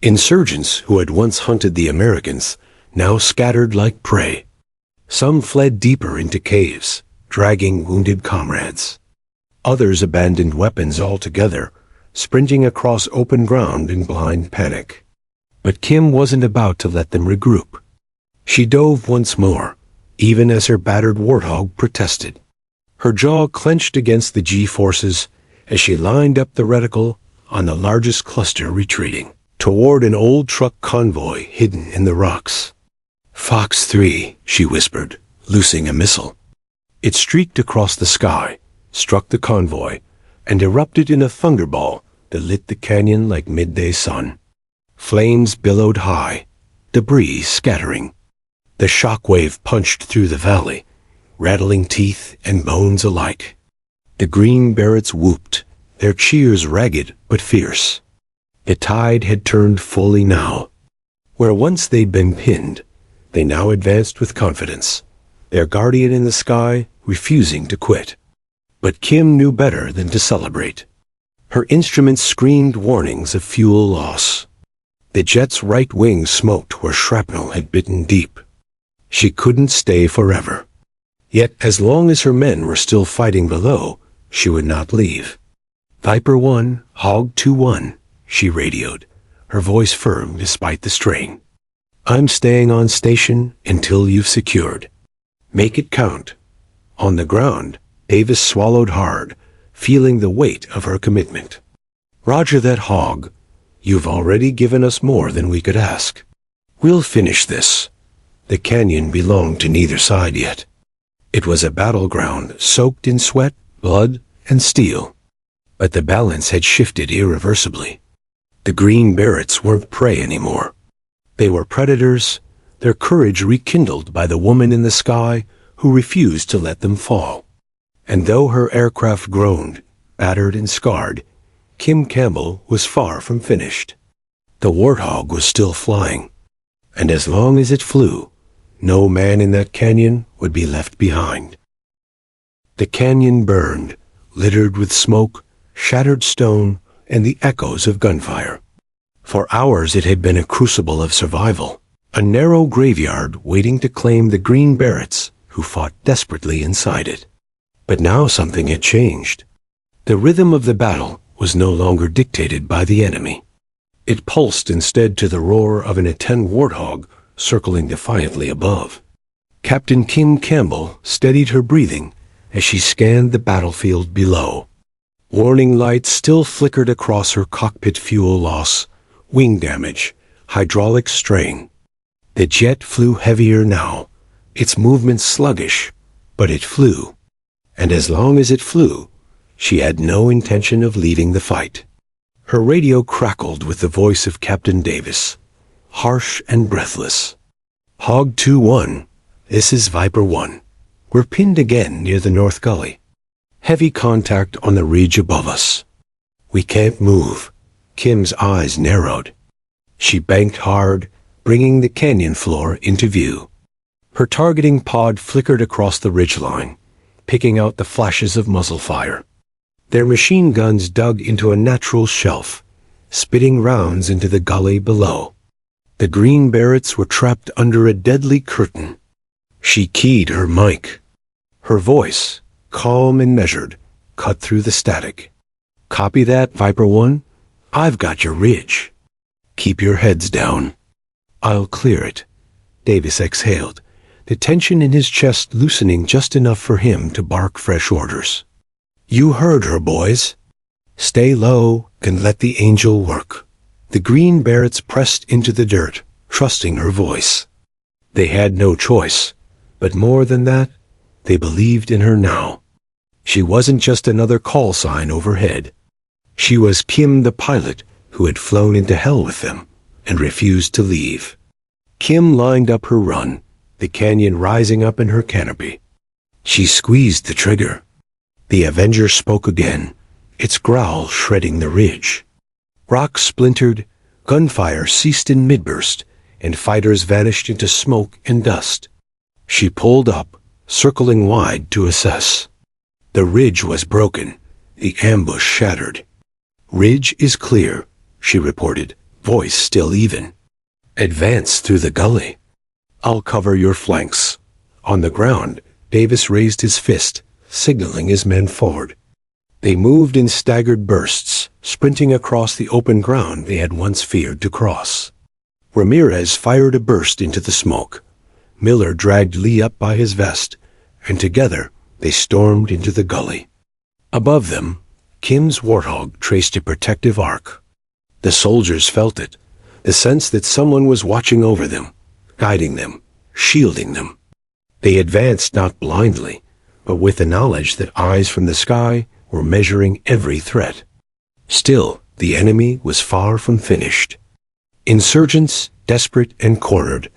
Insurgents who had once hunted the Americans now scattered like prey. Some fled deeper into caves, dragging wounded comrades. Others abandoned weapons altogether, sprinting across open ground in blind panic. But Kim wasn't about to let them regroup. She dove once more, even as her battered warthog protested. Her jaw clenched against the G-forces as she lined up the reticle on the largest cluster retreating, toward an old truck convoy hidden in the rocks. "Fox 3, she whispered, loosing a missile. It streaked across the sky, struck the convoy, and erupted in a thunderball that lit the canyon like midday sun. Flames billowed high, debris scattering. The shockwave punched through the valley, rattling teeth and bones alike. The green Berets whooped, their cheers ragged but fierce. The tide had turned fully now. Where once they'd been pinned, they now advanced with confidence, their guardian in the sky refusing to quit. But Kim knew better than to celebrate. Her instruments screamed warnings of fuel loss. The jet's right wing smoked where shrapnel had bitten deep. She couldn't stay forever. Yet as long as her men were still fighting below, she would not leave. "Viper 1, Hog 2-1, she radioed, her voice firm despite the strain. "I'm staying on station until you've secured. Make it count." On the ground, Davis swallowed hard, feeling the weight of her commitment. "Roger that, Hog. You've already given us more than we could ask. We'll finish this." The canyon belonged to neither side yet. It was a battleground soaked in sweat, blood, and steel. But the balance had shifted irreversibly. The green Berets weren't prey anymore. They were predators, their courage rekindled by the woman in the sky who refused to let them fall. And though her aircraft groaned, battered and scarred, Kim Campbell was far from finished. The Warthog was still flying, and as long as it flew, no man in that canyon would be left behind. The canyon burned, littered with smoke, shattered stone, and the echoes of gunfire. For hours it had been a crucible of survival, a narrow graveyard waiting to claim the green Berets who fought desperately inside it. But now something had changed. The rhythm of the battle was no longer dictated by the enemy. It pulsed instead to the roar of an A-10 Warthog circling defiantly above. Captain Kim Campbell steadied her breathing as she scanned the battlefield below. Warning lights still flickered across her cockpit: fuel loss, wing damage, hydraulic strain. The jet flew heavier now, its movement sluggish, but it flew. And as long as it flew, she had no intention of leaving the fight. Her radio crackled with the voice of Captain Davis, harsh and breathless. "Hog 2-1, this is Viper 1. We're pinned again near the North Gully. Heavy contact on the ridge above us. We can't move." Kim's eyes narrowed. She banked hard, bringing the canyon floor into view. Her targeting pod flickered across the ridgeline, picking out the flashes of muzzle fire. Their machine guns dug into a natural shelf, spitting rounds into the gully below. The green Berets were trapped under a deadly curtain. She keyed her mic. Her voice, calm and measured, cut through the static. "Copy that, Viper 1. I've got your ridge. Keep your heads down." "I'll clear it." Davis exhaled, the tension in his chest loosening just enough for him to bark fresh orders. "You heard her, boys. Stay low and let the angel work." The green Berets pressed into the dirt, trusting her voice. They had no choice, but more than that, they believed in her now. She wasn't just another call sign overhead. She was Kim the pilot who had flown into hell with them and refused to leave. Kim lined up her run, the canyon rising up in her canopy. She squeezed the trigger. The Avenger spoke again, its growl shredding the ridge. Rocks splintered, gunfire ceased in midburst, and fighters vanished into smoke and dust. She pulled up, circling wide to assess. The ridge was broken, the ambush shattered. "Ridge is clear," she reported, voice still even. "Advance through the gully. I'll cover your flanks." On the ground, Davis raised his fist, signaling his men forward. They moved in staggered bursts, sprinting across the open ground they had once feared to cross. Ramirez fired a burst into the smoke. Miller dragged Lee up by his vest, and together they stormed into the gully. Above them, Kim's Warthog traced a protective arc. The soldiers felt it, the sense that someone was watching over them, guiding them, shielding them. They advanced not blindly, but with the knowledge that eyes from the sky were measuring every threat. Still, the enemy was far from finished. Insurgents, desperate and cornered,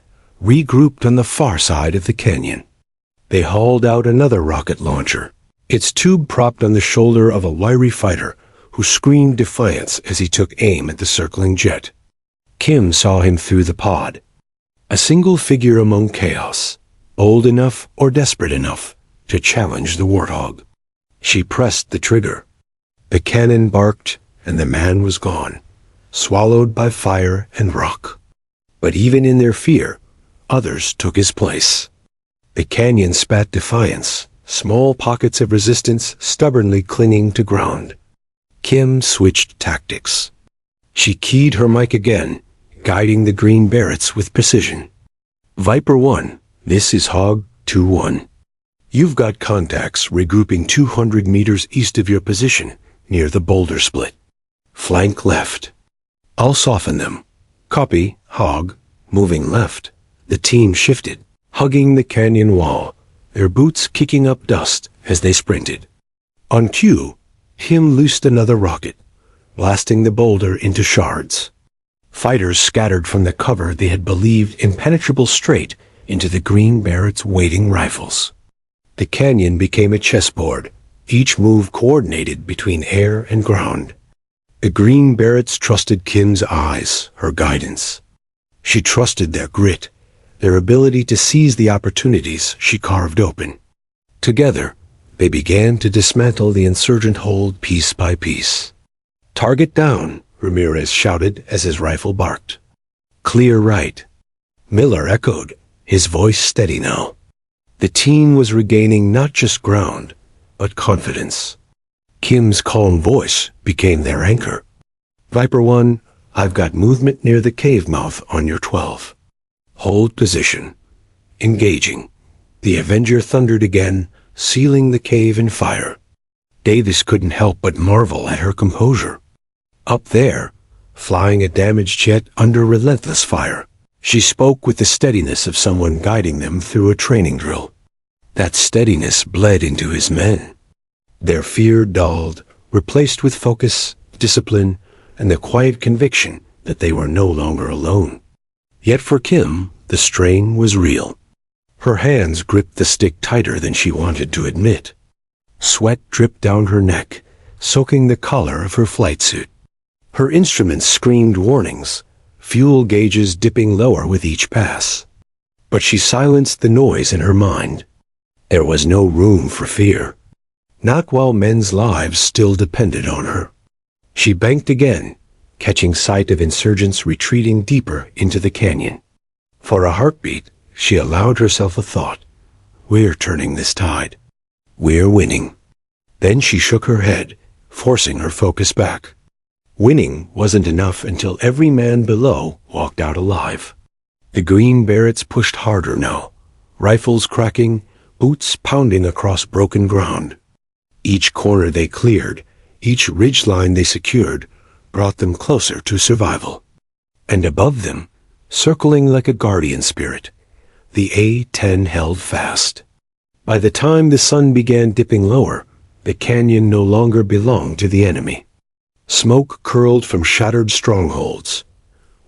regrouped on the far side of the canyon. They hauled out another rocket launcher, its tube propped on the shoulder of a wiry fighter who screamed defiance as he took aim at the circling jet. Kim saw him through the pod. A single figure among chaos, bold enough or desperate enough to challenge the Warthog. She pressed the trigger. The cannon barked, and the man was gone, swallowed by fire and rock. But even in their fear, others took his place. The canyon spat defiance, small pockets of resistance stubbornly clinging to ground. Kim switched tactics. She keyed her mic again, guiding the green Berets with precision. Viper 1, this is Hog 2-1. You've got contacts regrouping 200 meters east of your position, near the boulder split. Flank left. I'll soften them. Copy, Hog. Moving left. The team shifted, hugging the canyon wall, their boots kicking up dust as they sprinted. On cue, Kim loosed another rocket, blasting the boulder into shards. Fighters scattered from the cover they had believed impenetrable straight into the green Berets' waiting rifles. The canyon became a chessboard, each move coordinated between air and ground. The green Berets trusted Kim's eyes, her guidance. She trusted their grit, their ability to seize the opportunities she carved open. Together, they began to dismantle the insurgent hold piece by piece. Target down, Ramirez shouted as his rifle barked. Clear right. Miller echoed, his voice steady now. The team was regaining not just ground, but confidence. Kim's calm voice became their anchor. Viper 1, I've got movement near the cave mouth on your 12. Hold position. Engaging. The Avenger thundered again, sealing the cave in fire. Davis couldn't help but marvel at her composure. Up there, flying a damaged jet under relentless fire, she spoke with the steadiness of someone guiding them through a training drill. That steadiness bled into his men. Their fear dulled, replaced with focus, discipline, and the quiet conviction that they were no longer alone. Yet for Kim, the strain was real. Her hands gripped the stick tighter than she wanted to admit. Sweat dripped down her neck, soaking the collar of her flight suit. Her instruments screamed warnings, fuel gauges dipping lower with each pass. But she silenced the noise in her mind. There was no room for fear. Not while men's lives still depended on her. She banked again, catching sight of insurgents retreating deeper into the canyon. For a heartbeat, she allowed herself a thought. We're turning this tide. We're winning. Then she shook her head, forcing her focus back. Winning wasn't enough until every man below walked out alive. The green Berets pushed harder now, rifles cracking, boots pounding across broken ground. Each corner they cleared, each ridgeline they secured, brought them closer to survival. And above them, circling like a guardian spirit, the A-10 held fast. By the time the sun began dipping lower, the canyon no longer belonged to the enemy. Smoke curled from shattered strongholds.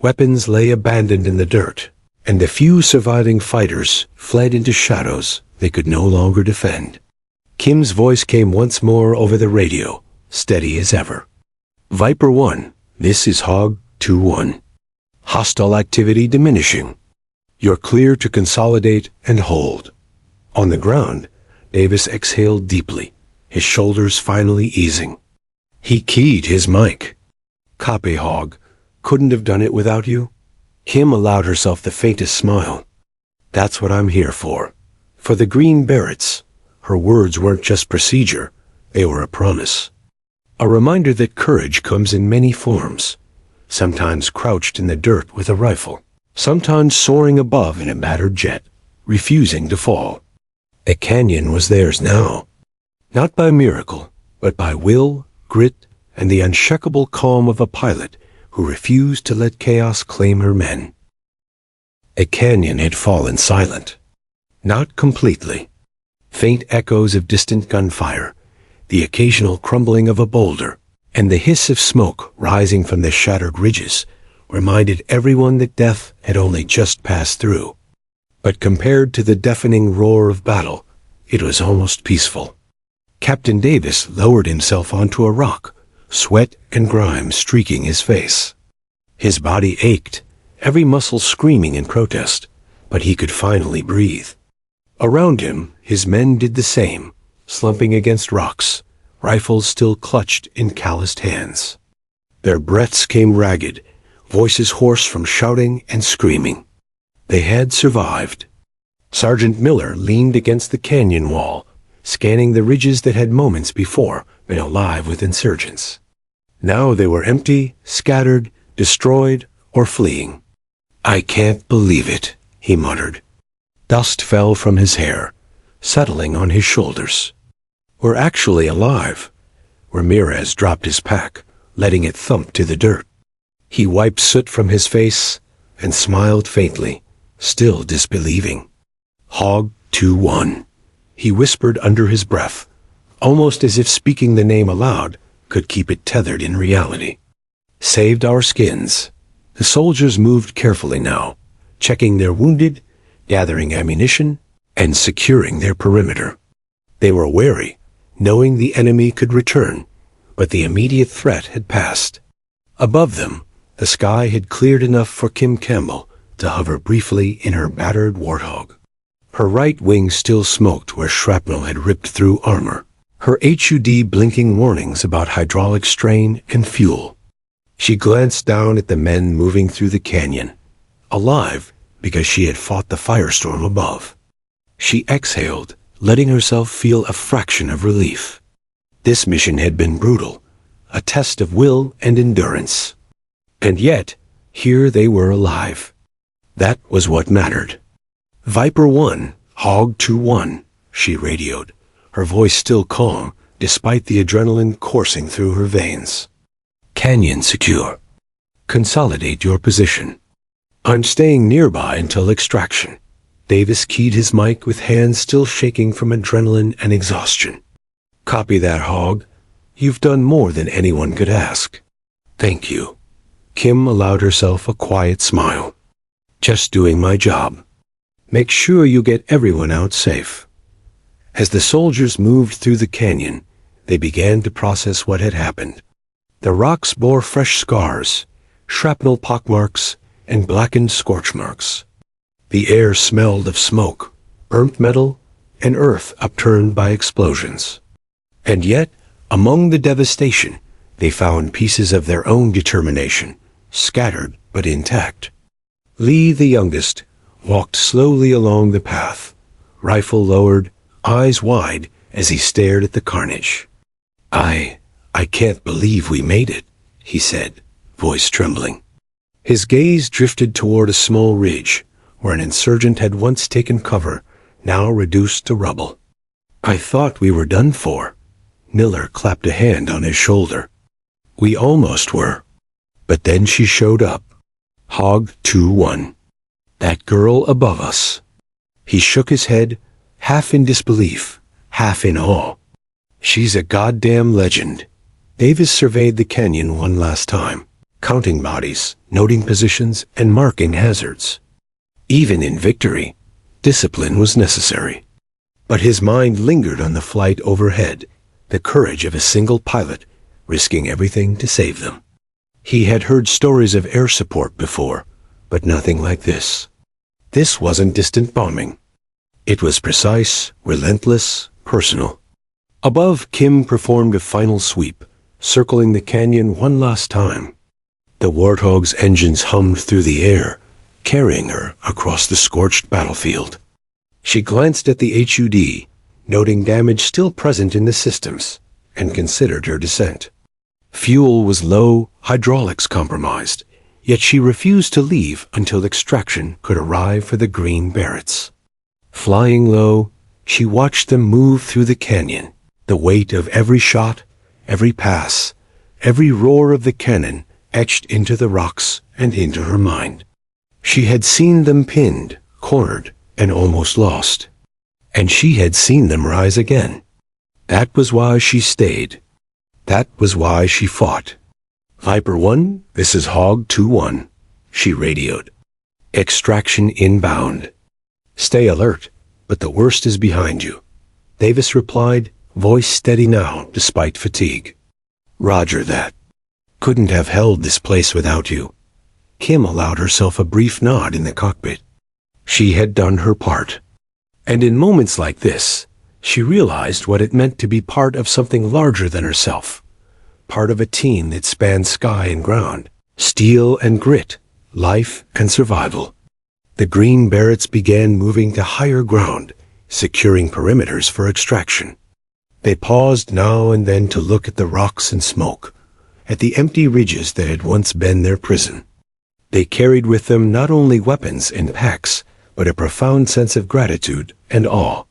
Weapons lay abandoned in the dirt, and the few surviving fighters fled into shadows they could no longer defend. Kim's voice came once more over the radio, steady as ever. Viper 1, this is Hog 2-1. Hostile activity diminishing. You're clear to consolidate and hold. On the ground, Davis exhaled deeply, his shoulders finally easing. He keyed his mic. Copy, Hog. Couldn't have done it without you. Kim allowed herself the faintest smile. That's what I'm here for. For the green Berets, her words weren't just procedure, they were a promise. A reminder that courage comes in many forms, sometimes crouched in the dirt with a rifle, sometimes soaring above in a battered jet, refusing to fall. The canyon was theirs now, not by miracle, but by will, grit, and the unshakable calm of a pilot who refused to let chaos claim her men. A canyon had fallen silent. Not completely. Faint echoes of distant gunfire, the occasional crumbling of a boulder, and the hiss of smoke rising from the shattered ridges reminded everyone that death had only just passed through. But compared to the deafening roar of battle, it was almost peaceful. Captain Davis lowered himself onto a rock, sweat and grime streaking his face. His body ached, every muscle screaming in protest, but he could finally breathe. Around him, his men did the same, slumping against rocks, rifles still clutched in calloused hands. Their breaths came ragged, voices hoarse from shouting and screaming. They had survived. Sergeant Miller leaned against the canyon wall, scanning the ridges that had moments before been alive with insurgents. Now they were empty, scattered, destroyed, or fleeing. "I can't believe it," he muttered. Dust fell from his hair, settling on his shoulders. "We're actually alive." Ramirez dropped his pack, letting it thump to the dirt. He wiped soot from his face and smiled faintly, still disbelieving. "Hog 2-1, he whispered under his breath, almost as if speaking the name aloud could keep it tethered in reality. "Saved our skins." The soldiers moved carefully now, checking their wounded, gathering ammunition, and securing their perimeter. They were wary, knowing the enemy could return, but the immediate threat had passed. Above them, the sky had cleared enough for Kim Campbell to hover briefly in her battered warthog. Her right wing still smoked where shrapnel had ripped through armor, her HUD blinking warnings about hydraulic strain and fuel. She glanced down at the men moving through the canyon, alive because she had fought the firestorm above. She exhaled, letting herself feel a fraction of relief. This mission had been brutal, a test of will and endurance. And yet, here they were alive. That was what mattered. "Viper 1, Hog 2-1, she radioed, her voice still calm despite the adrenaline coursing through her veins. "Canyon secure. Consolidate your position. I'm staying nearby until extraction." Davis keyed his mic with hands still shaking from adrenaline and exhaustion. "Copy that, Hog. You've done more than anyone could ask." "Thank you." Kim allowed herself a quiet smile. "Just doing my job. Make sure you get everyone out safe." As the soldiers moved through the canyon, they began to process what had happened. The rocks bore fresh scars, shrapnel pockmarks, and blackened scorch marks. The air smelled of smoke, burnt metal, and earth upturned by explosions. And yet, among the devastation, they found pieces of their own determination, scattered but intact. Lee, the youngest, walked slowly along the path, rifle lowered, eyes wide as he stared at the carnage. I can't believe we made it," he said, voice trembling. His gaze drifted toward a small ridge where an insurgent had once taken cover, now reduced to rubble. "I thought we were done for." Miller clapped a hand on his shoulder. "We almost were. But then she showed up. Hog 2-1. That girl above us." He shook his head, half in disbelief, half in awe. "She's a goddamn legend." Davis surveyed the canyon one last time, counting bodies, noting positions, and marking hazards. Even in victory, discipline was necessary. But his mind lingered on the flight overhead, the courage of a single pilot, risking everything to save them. He had heard stories of air support before, but nothing like this. This wasn't distant bombing. It was precise, relentless, personal. Above, Kim performed a final sweep, circling the canyon one last time. The Warthog's engines hummed through the air, carrying her across the scorched battlefield. She glanced at the HUD, noting damage still present in the systems, and considered her descent. Fuel was low, hydraulics compromised, yet she refused to leave until extraction could arrive for the green Berets. Flying low, she watched them move through the canyon, the weight of every shot, every pass, every roar of the cannon etched into the rocks and into her mind. She had seen them pinned, cornered, and almost lost. And she had seen them rise again. That was why she stayed. That was why she fought. "Viper 1, this is Hog 2-1, she radioed. "Extraction inbound. Stay alert, but the worst is behind you." Davis replied, voice steady now despite fatigue. "Roger that. Couldn't have held this place without you." Kim allowed herself a brief nod in the cockpit. She had done her part. And in moments like this, she realized what it meant to be part of something larger than herself. part of a team that spanned sky and ground, steel and grit, life and survival. The Green Berets began moving to higher ground, securing perimeters for extraction. They paused now and then to look at the rocks and smoke, at the empty ridges that had once been their prison. They carried with them not only weapons and packs, but a profound sense of gratitude and awe.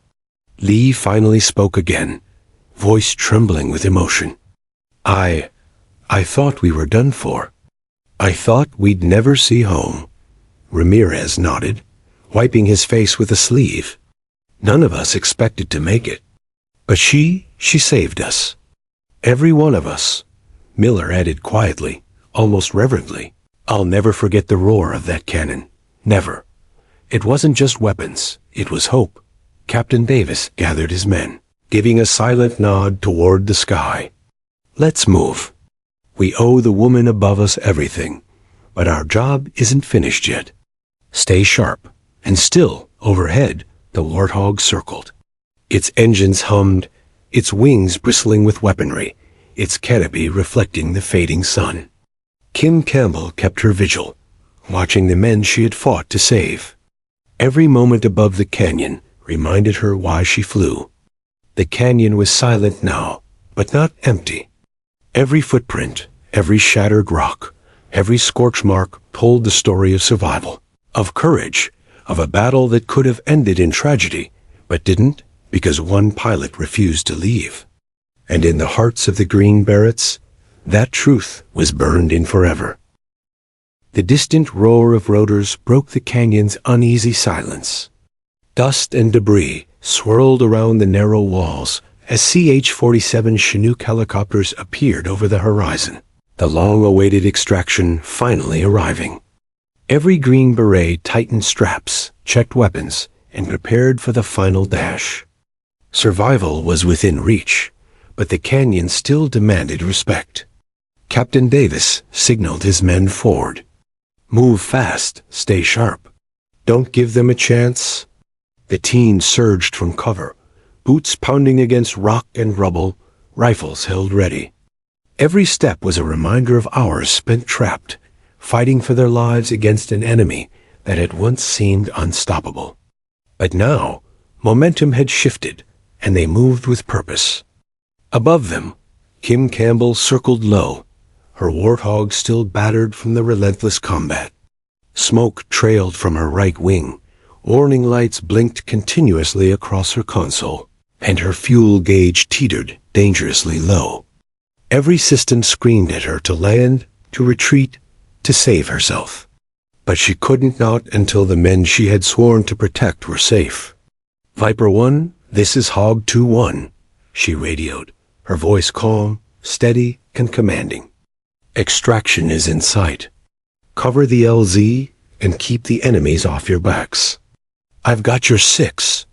Lee finally spoke again, voice trembling with emotion. I thought we were done for. I thought we'd never see home." Ramirez nodded, wiping his face with a sleeve. "None of us expected to make it. But she saved us. Every one of us," Miller added quietly, almost reverently. "I'll never forget the roar of that cannon. Never. It wasn't just weapons, it was hope." Captain Davis gathered his men, giving a silent nod toward the sky. "Let's move. We owe the woman above us everything, but our job isn't finished yet." Stay sharp, and still, overhead, the Warthog circled. Its engines hummed, its wings bristling with weaponry, its canopy reflecting the fading sun. Kim Campbell kept her vigil, watching the men she had fought to save. Every moment above the canyon reminded her why she flew. The canyon was silent now, but not empty. Every footprint, every shattered rock, every scorch mark told the story of survival, of courage, of a battle that could have ended in tragedy, but didn't because one pilot refused to leave. And in the hearts of the Green Berets, that truth was burned in forever. The distant roar of rotors broke the canyon's uneasy silence. Dust and debris swirled around the narrow walls as CH-47 Chinook helicopters appeared over the horizon, the long-awaited extraction finally arriving. Every Green Beret tightened straps, checked weapons, and prepared for the final dash. Survival was within reach, but the canyon still demanded respect. Captain Davis signaled his men forward. "Move fast, stay sharp. Don't give them a chance." The teens surged from cover, boots pounding against rock and rubble, rifles held ready. Every step was a reminder of hours spent trapped, fighting for their lives against an enemy that had once seemed unstoppable. But now, momentum had shifted, and they moved with purpose. Above them, Kim Campbell circled low, her Warthog still battered from the relentless combat. Smoke trailed from her right wing, warning lights blinked continuously across her console, and her fuel gauge teetered dangerously low. Every system screamed at her to land, to retreat, to save herself. But she couldn't not until the men she had sworn to protect were safe. "Viper 1, this is Hog 2-1, she radioed, her voice calm, steady, and commanding. "Extraction is in sight. Cover the LZ and keep the enemies off your backs." "I've got your 6.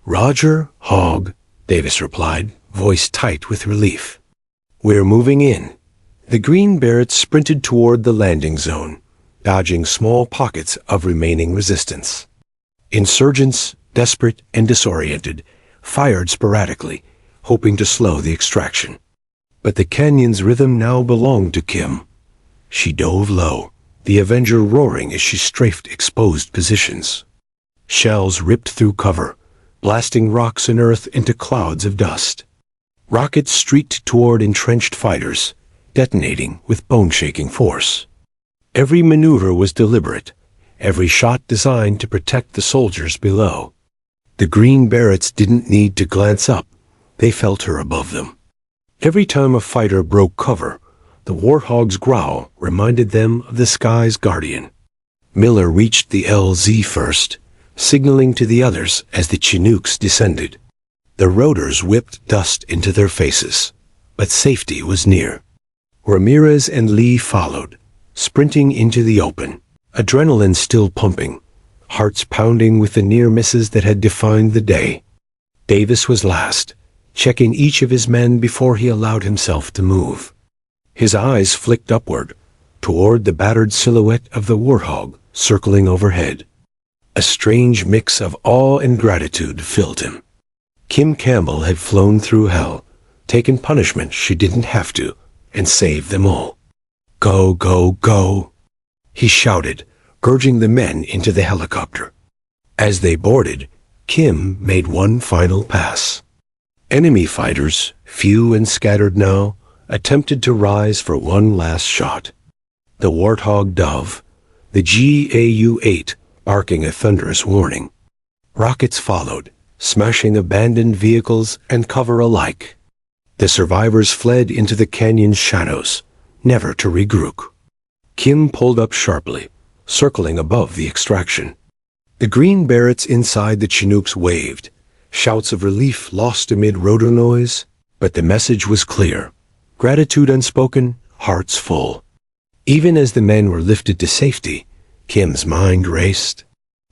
"Roger, Hog," Davis replied, voice tight with relief. "We're moving in." The Green Berets sprinted toward the landing zone, dodging small pockets of remaining resistance. Insurgents, desperate and disoriented, fired sporadically, hoping to slow the extraction. But the canyon's rhythm now belonged to Kim. She dove low, the Avenger roaring as she strafed exposed positions. Shells ripped through cover, blasting rocks and earth into clouds of dust. Rockets streaked toward entrenched fighters, detonating with bone-shaking force. Every maneuver was deliberate, every shot designed to protect the soldiers below. The Green Berets didn't need to glance up, they felt her above them. Every time a fighter broke cover, the Warthog's growl reminded them of the sky's guardian. Miller reached the LZ first, signaling to the others as the Chinooks descended. The rotors whipped dust into their faces, but safety was near. Ramirez and Lee followed, sprinting into the open, adrenaline still pumping, hearts pounding with the near misses that had defined the day. Davis was last, checking each of his men before he allowed himself to move. His eyes flicked upward, toward the battered silhouette of the Warthog circling overhead. A strange mix of awe and gratitude filled him. Kim Campbell had flown through hell, taken punishment she didn't have to, and save them all. Go, go, go, he shouted, urging the men into the helicopter. As they boarded, Kim made one final pass. Enemy fighters, few and scattered now, attempted to rise for one last shot. The Warthog Dove, the GAU-8, barking a thunderous warning. Rockets followed, smashing abandoned vehicles and cover alike. The survivors fled into the canyon's shadows, never to regroup. Kim pulled up sharply, circling above the extraction. The green Berets inside the Chinooks waved, shouts of relief lost amid rotor noise, but the message was clear. Gratitude unspoken, hearts full. Even as the men were lifted to safety, Kim's mind raced.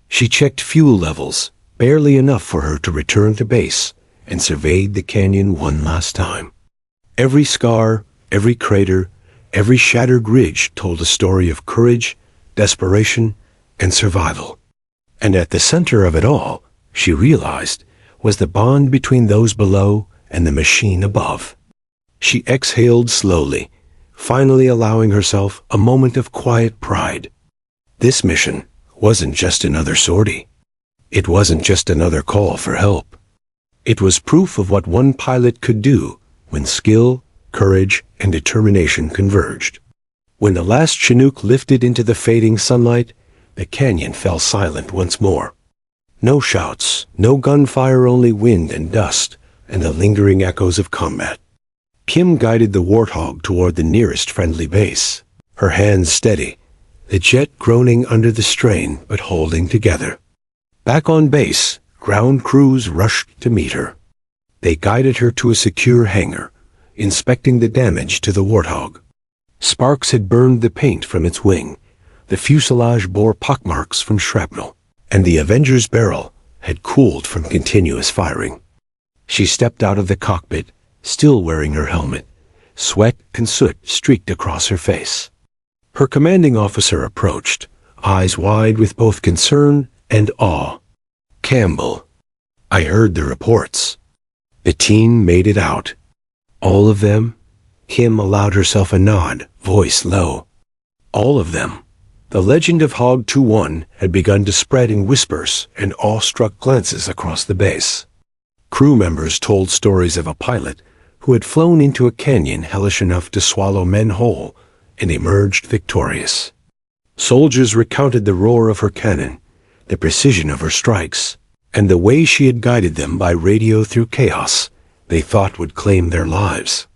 She checked fuel levels, barely enough for her to return to base, and surveyed the canyon one last time. Every scar, every crater, every shattered ridge told a story of courage, desperation, and survival. And at the center of it all, she realized, was the bond between those below and the machine above. She exhaled slowly, finally allowing herself a moment of quiet pride. This mission wasn't just another sortie. It wasn't just another call for help. It was proof of what one pilot could do when skill, courage, and determination converged. When the last Chinook lifted into the fading sunlight, the canyon fell silent once more. No shouts, no gunfire, only wind and dust, and the lingering echoes of combat. Kim guided the Warthog toward the nearest friendly base, her hands steady, the jet groaning under the strain but holding together. Back on base, ground crews rushed to meet her. They guided her to a secure hangar, inspecting the damage to the Warthog. Sparks had burned the paint from its wing, the fuselage bore pockmarks from shrapnel, and the Avenger's barrel had cooled from continuous firing. She stepped out of the cockpit, still wearing her helmet. Sweat and soot streaked across her face. Her commanding officer approached, eyes wide with both concern and awe. "Campbell, I heard the reports." The teen made it out. "All of them?" Kim allowed herself a nod, voice low. "All of them." The legend of Hog 2-1 had begun to spread in whispers and awestruck glances across the base. Crew members told stories of a pilot who had flown into a canyon hellish enough to swallow men whole and emerged victorious. Soldiers recounted the roar of her cannon, the precision of her strikes, and the way she had guided them by radio through chaos they thought would claim their lives.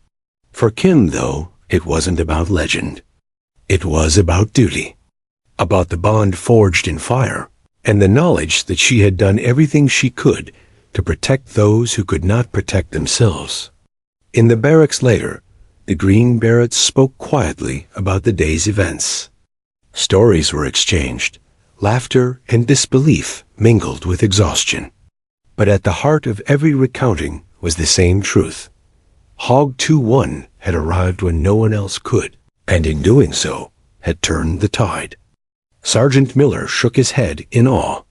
For Kim, though, it wasn't about legend. It was about duty. About the bond forged in fire, and the knowledge that she had done everything she could to protect those who could not protect themselves. In the barracks later, the Green Berets spoke quietly about the day's events. Stories were exchanged. Laughter and disbelief mingled with exhaustion. But at the heart of every recounting was the same truth. Hog 2-1 had arrived when no one else could, and in doing so, had turned the tide. Sergeant Miller shook his head in awe.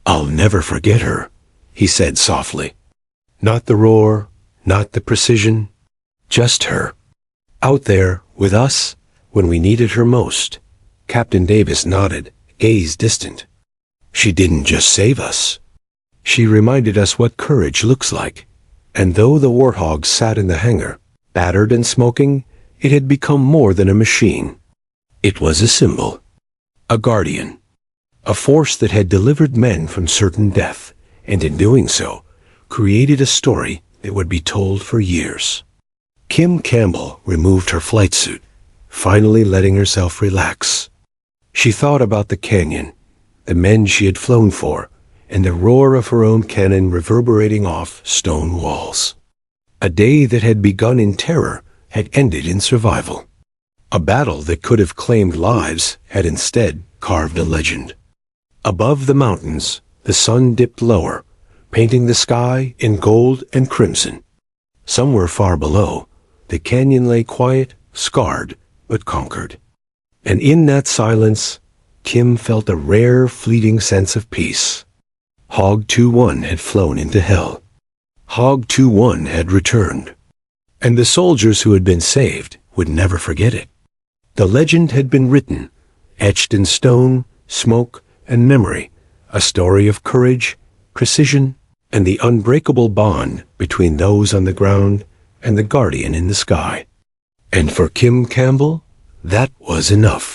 "I'll never forget her," he said softly. "Not the roar, not the precision, just her. Out there with us when we needed her most." Captain Davis nodded, gaze distant. "She didn't just save us. She reminded us what courage looks like." And though the Warthog sat in the hangar, battered and smoking, it had become more than a machine. It was a symbol. A guardian. A force that had delivered men from certain death, and in doing so, created a story that would be told for years. Kim Campbell removed her flight suit, finally letting herself relax. She thought about the canyon, the men she had flown for, and the roar of her own cannon reverberating off stone walls. A day that had begun in terror had ended in survival. A battle that could have claimed lives had instead carved a legend. Above the mountains, the sun dipped lower, painting the sky in gold and crimson. Somewhere far below, the canyon lay quiet, scarred, but conquered. And in that silence, Kim felt a rare, fleeting sense of peace. Hog 2-1 had flown into hell. Hog 2-1 had returned. And the soldiers who had been saved would never forget it. The legend had been written, etched in stone, smoke, and memory, a story of courage, precision, and the unbreakable bond between those on the ground and the guardian in the sky. And for Kim Campbell, that was enough.